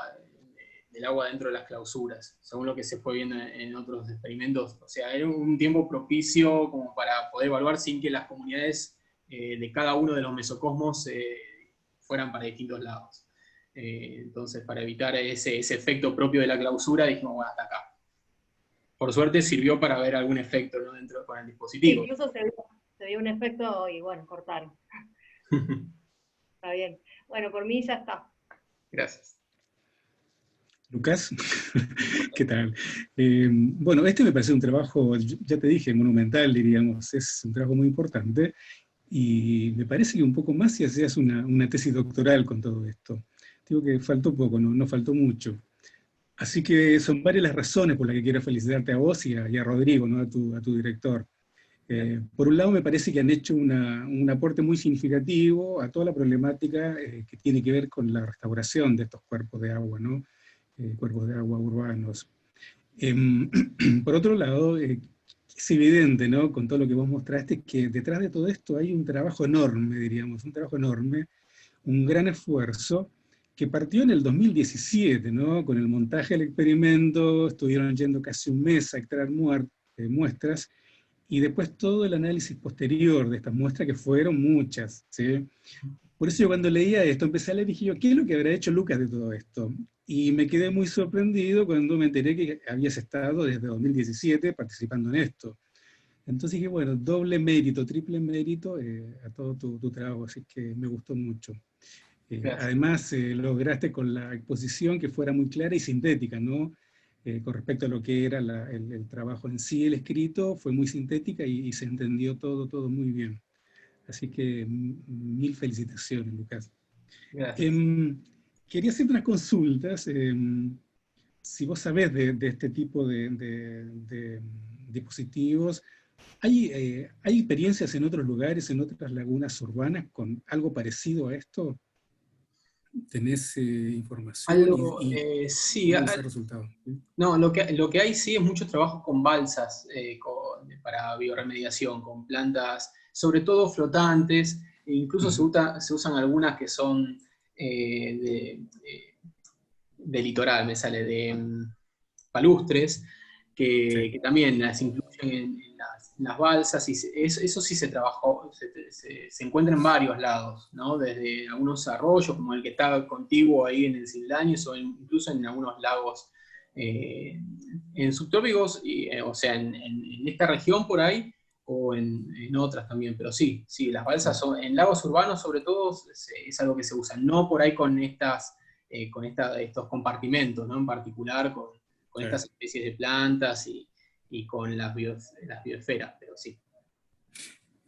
dentro de las clausuras, según lo que se fue viendo en otros experimentos. O sea, era un tiempo propicio como para poder evaluar sin que las comunidades de cada uno de los mesocosmos fueran para distintos lados. Entonces, para evitar ese efecto propio de la clausura, dijimos, bueno, hasta acá. Por suerte sirvió para ver algún efecto, ¿no? Dentro con el dispositivo. Incluso se dio un efecto y bueno, cortaron. Está bien. Bueno, por mí ya está. Gracias. Lucas, ¿qué tal? Bueno, este me parece un trabajo, ya te dije, monumental, diríamos, es un trabajo muy importante, y me parece que un poco más si hacías una tesis doctoral con todo esto. Digo que faltó poco, no faltó mucho. Así que son varias las razones por las que quiero felicitarte a vos y a Rodrigo, ¿no? a tu director. Por un lado me parece que han hecho un aporte muy significativo a toda la problemática que tiene que ver con la restauración de estos cuerpos de agua, ¿no? Cuerpos de agua urbanos. Por otro lado, es evidente, ¿no? Con todo lo que vos mostraste, que detrás de todo esto hay un trabajo enorme, diríamos, un trabajo enorme, un gran esfuerzo, que partió en el 2017, ¿no? Con el montaje del experimento, estuvieron yendo casi un mes a extraer muestras, y después todo el análisis posterior de estas muestras, que fueron muchas, ¿sí? Por eso yo cuando leía esto, empecé a leer y dije yo, ¿qué es lo que habrá hecho Lucas de todo esto? Y me quedé muy sorprendido cuando me enteré que habías estado desde 2017 participando en esto. Entonces dije, bueno, doble mérito, triple mérito a todo tu trabajo, así que me gustó mucho. Además, lograste con la exposición que fuera muy clara y sintética, ¿no? Con respecto a lo que era el trabajo en sí, el escrito, fue muy sintética y se entendió todo muy bien. Así que mil felicitaciones, Lucas. Gracias. Quería hacerte unas consultas. Si vos sabés de este tipo de dispositivos, ¿hay experiencias en otros lugares, en otras lagunas urbanas, con algo parecido a esto? ¿Tenés información sí, cómo es el resultado? no, lo que hay sí es mucho trabajo con balsas para bioremediación, con plantas, sobre todo flotantes, e incluso se usan algunas que son de litoral, me sale, de palustres, que también las incluyen en las balsas, y eso sí se trabajó, se encuentra en varios lados, ¿no? Desde algunos arroyos, como el que está contiguo ahí en el Sildañez, o incluso en algunos lagos en subtrópicos, o sea, en esta región por ahí, o en otras también, pero sí, las balsas son, en lagos urbanos sobre todo, es algo que se usa, no por ahí con estos compartimentos, ¿no? En particular con estas especies de plantas y con las biosferas, pero sí.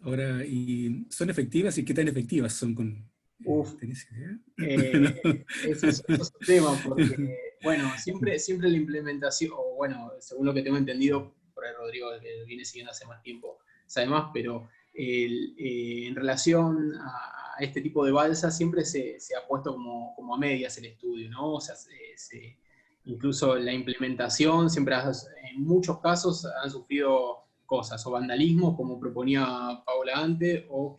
Ahora, ¿y son efectivas y qué tan efectivas son con... ¿Tenés idea? Eso es un tema, porque, bueno, siempre la implementación, o bueno, según lo que tengo entendido, por ahí Rodrigo, que viene siguiendo hace más tiempo, sabe más, pero en relación a este tipo de balsa siempre se ha puesto como a medias el estudio, ¿no? O sea, incluso la implementación siempre, en muchos casos, han sufrido cosas, o vandalismo, como proponía Paula antes, o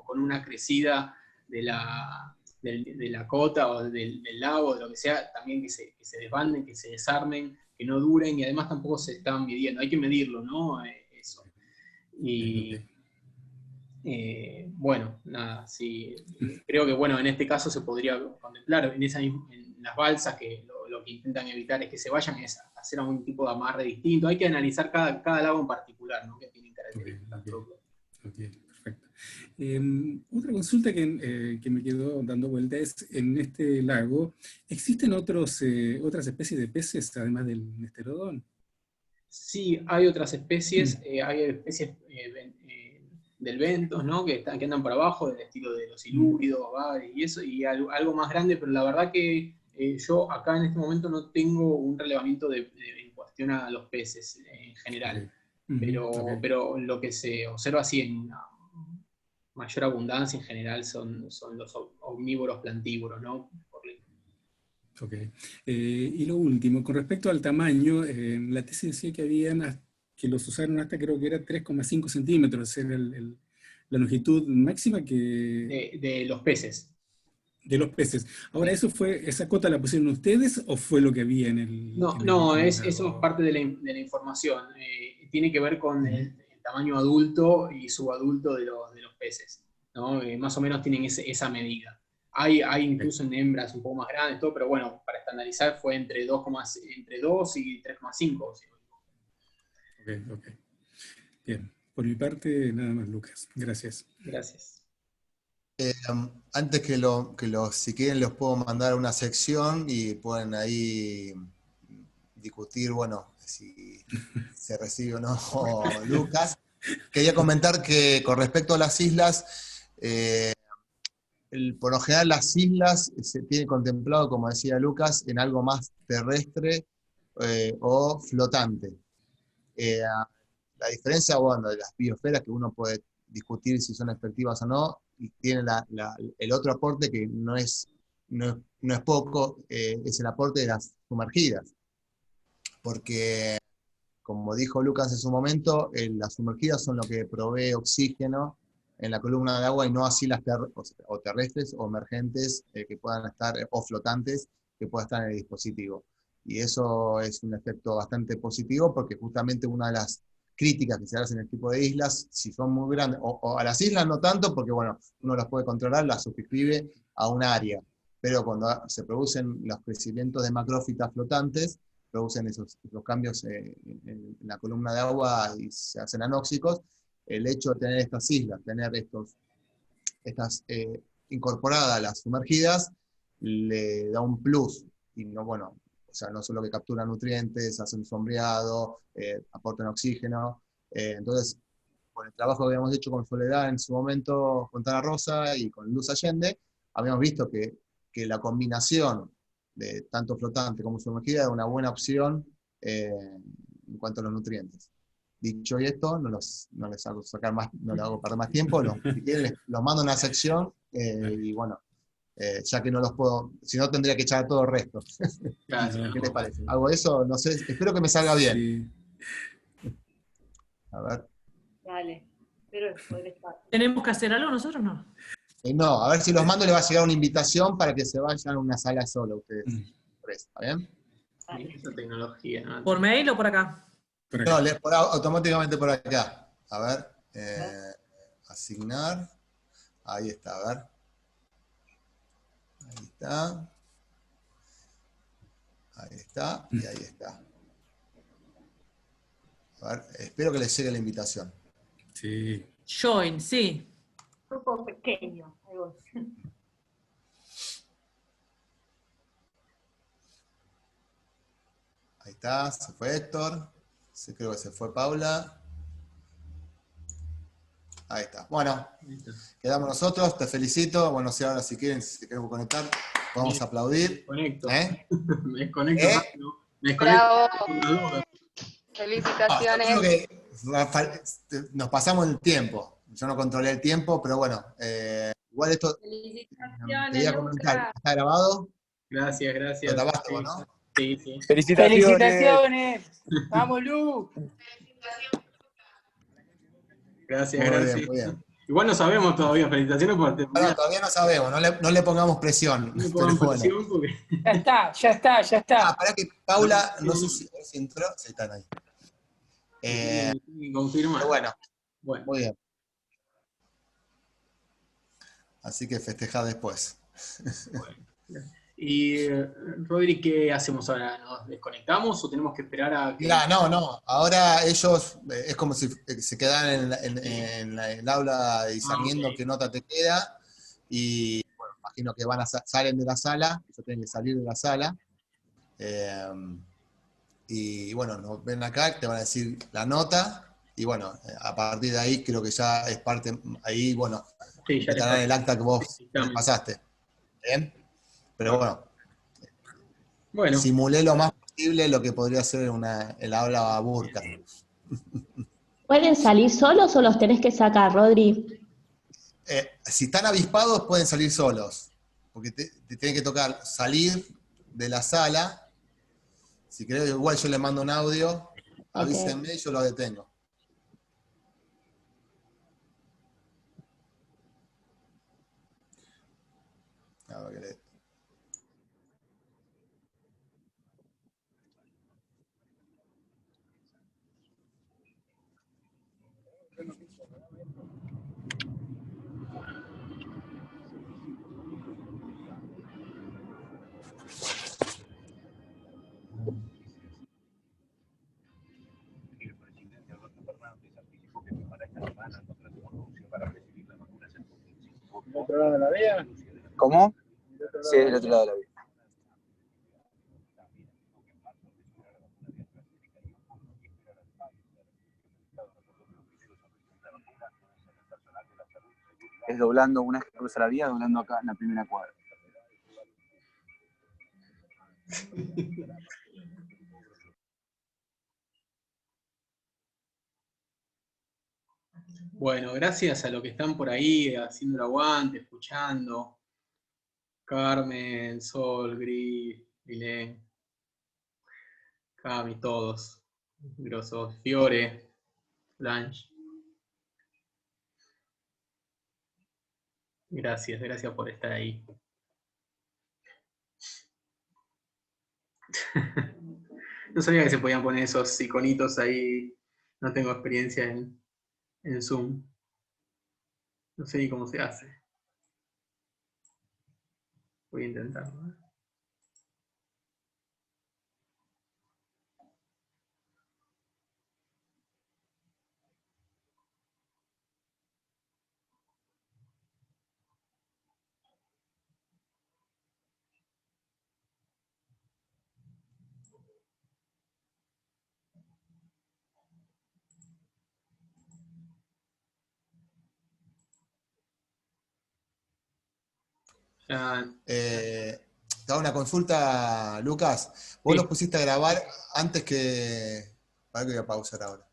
con una crecida de la cota o del lago, de lo que sea, también que se desbanden, que se desarmen, que no duren, y además tampoco se están midiendo, hay que medirlo, ¿no? Eso. Y bueno, nada, sí, creo que bueno, en este caso se podría contemplar en las balsas, que lo que intentan evitar es que se vayan a hacer algún tipo de amarre distinto. Hay que analizar cada lago en particular, ¿no? Que tienen características propias. Perfecto. Otra consulta que me quedó dando vuelta es, en este lago, ¿existen otras especies de peces además del nesterodón? Sí, hay otras especies, hay especies del ventos, ¿no? que andan por abajo, del estilo de los silúridos, y eso, y algo más grande, pero la verdad que Yo acá en este momento no tengo un relevamiento en cuestión a los peces en general, pero lo que se observa así en mayor abundancia en general son los omnívoros plantívoros, ¿no? Ok. Y lo último, con respecto al tamaño, la tesis decía que que los usaron hasta, creo que era 3,5 centímetros, era la longitud máxima de los peces. De los peces. Ahora, ¿esa cota la pusieron ustedes o fue lo que había en el...? No, eso es parte de la información. Tiene que ver con el tamaño adulto y subadulto de los peces, ¿no? Más o menos tienen esa medida. Hay incluso en hembras un poco más grandes, todo, pero bueno, para estandarizar fue entre 2 y 3,5. Ok. Bien. Por mi parte, nada más, Lucas. Gracias. Gracias. Antes si quieren, los puedo mandar a una sección y pueden ahí discutir, bueno, si se recibe o no Lucas. Quería comentar que con respecto a las islas, por lo general las islas se tiene contemplado, como decía Lucas, en algo más terrestre o flotante. La diferencia, bueno, de las biosferas, que uno puede discutir si son efectivas o no, y tiene el otro aporte que no es poco, es el aporte de las sumergidas. Porque, como dijo Lucas en su momento, las sumergidas son lo que provee oxígeno en la columna de agua y no así las terrestres o emergentes que puedan estar, o flotantes que puedan estar en el dispositivo. Y eso es un efecto bastante positivo porque justamente una de las críticas que se hacen en el tipo de islas, si son muy grandes, o a las islas no tanto, porque bueno, uno las puede controlar, las suscribe a un área, pero cuando se producen los crecimientos de macrófitas flotantes, producen esos cambios en la columna de agua y se hacen anóxicos, el hecho de tener estas islas, tener estas incorporadas las sumergidas, le da un plus, y no, bueno, o sea, no solo que capturan nutrientes, hacen sombreado, aportan oxígeno. Entonces, con el trabajo que habíamos hecho con Soledad en su momento, con Tana Rosa y con Luz Allende, habíamos visto que la combinación de tanto flotante como sumergida era una buena opción en cuanto a los nutrientes. Dicho esto, no les hago sacar más, no les hago perder más tiempo, si quieren los mando a una sección y bueno, ya que no los puedo, si no tendría que echar a todo el resto. Gracias. ¿Qué les parece? ¿Hago eso? No sé, espero que me salga bien. Sí. A ver. Dale, espero poder estar. ¿Tenemos que hacer algo nosotros no? No, a ver si los mando le va a llegar una invitación para que se vayan a una sala sola ustedes. ¿Está bien? Esa tecnología, ¿no? ¿Por mail o por acá? No, automáticamente por acá. A ver, asignar. Ahí está, a ver. Ahí está. Ahí está, y ahí está. A ver, espero que les llegue la invitación. Sí. Join, sí. Grupo pequeño. Ahí está, se fue Héctor. Creo que se fue Paula. Ahí está. Bueno, quedamos nosotros, te felicito. Bueno, si ahora si queremos conectar, vamos a aplaudir. Conecto. Me desconecto. Me desconecto. Bravo. Felicitaciones. Yo creo que nos pasamos el tiempo. Yo no controlé el tiempo, pero bueno, igual esto quería comentar. ¿Está grabado? Gracias. Lo grabaste vos, ¿no? Sí. Felicitaciones. Vamos, Lu. Gracias. Muy bien. Igual no sabemos todavía, felicitaciones por Bueno, todavía no sabemos, no le pongamos presión. No pongamos presión porque... Ya está. Para que Paula, no sé si entró, sí, están ahí. Confirma. Pero bueno, muy bien. Así que festeja después. Bueno. Y Rodri, ¿qué hacemos ahora? ¿Nos desconectamos o tenemos que esperar a que...? No. Ahora ellos, es como si se quedaran en el aula discerniendo qué nota te queda. Y bueno, imagino que salen de la sala, ellos tienen que salir de la sala. Y bueno, nos ven acá, te van a decir la nota. Y bueno, a partir de ahí creo que ya es parte, ahí bueno, sí, ya estará en el acta que vos les pasaste. ¿Bien? Pero bueno, Bueno, simulé lo más posible lo que podría ser el habla burka. ¿Pueden salir solos o los tenés que sacar, Rodri? Si están avispados pueden salir solos, porque te tiene que tocar salir de la sala. Si querés, igual yo le mando un audio, avísenme y yo lo detengo. A ver, ¿Del otro lado de la vía? ¿Cómo? Sí, del otro lado de la vía. Es doblando, una vez que cruza la vía, doblando acá en la primera cuadra. bueno, gracias a los que están por ahí haciendo el aguante, escuchando. Carmen, Sol, Gris, Milén, Cami, todos. Grosos. Fiore, Blanche. Gracias, gracias por estar ahí. No sabía que se podían poner esos iconitos ahí. No tengo experiencia en Zoom. No sé ni cómo se hace. Voy a intentarlo. te hago una consulta, Lucas. Vos Sí. los pusiste a grabar antes que... Para que voy a pausar ahora.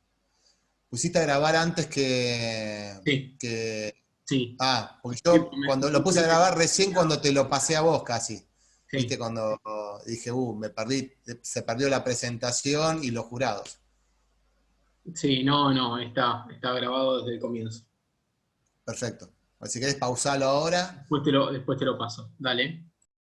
Pusiste a grabar antes Sí. Sí. Porque yo cuando lo puse a grabar recién cuando te lo pasé a vos casi. Sí. Viste, cuando dije, se perdió la presentación y los jurados. Sí, no, está grabado desde el comienzo. Perfecto. Si querés pausarlo ahora. Después te lo paso. Dale.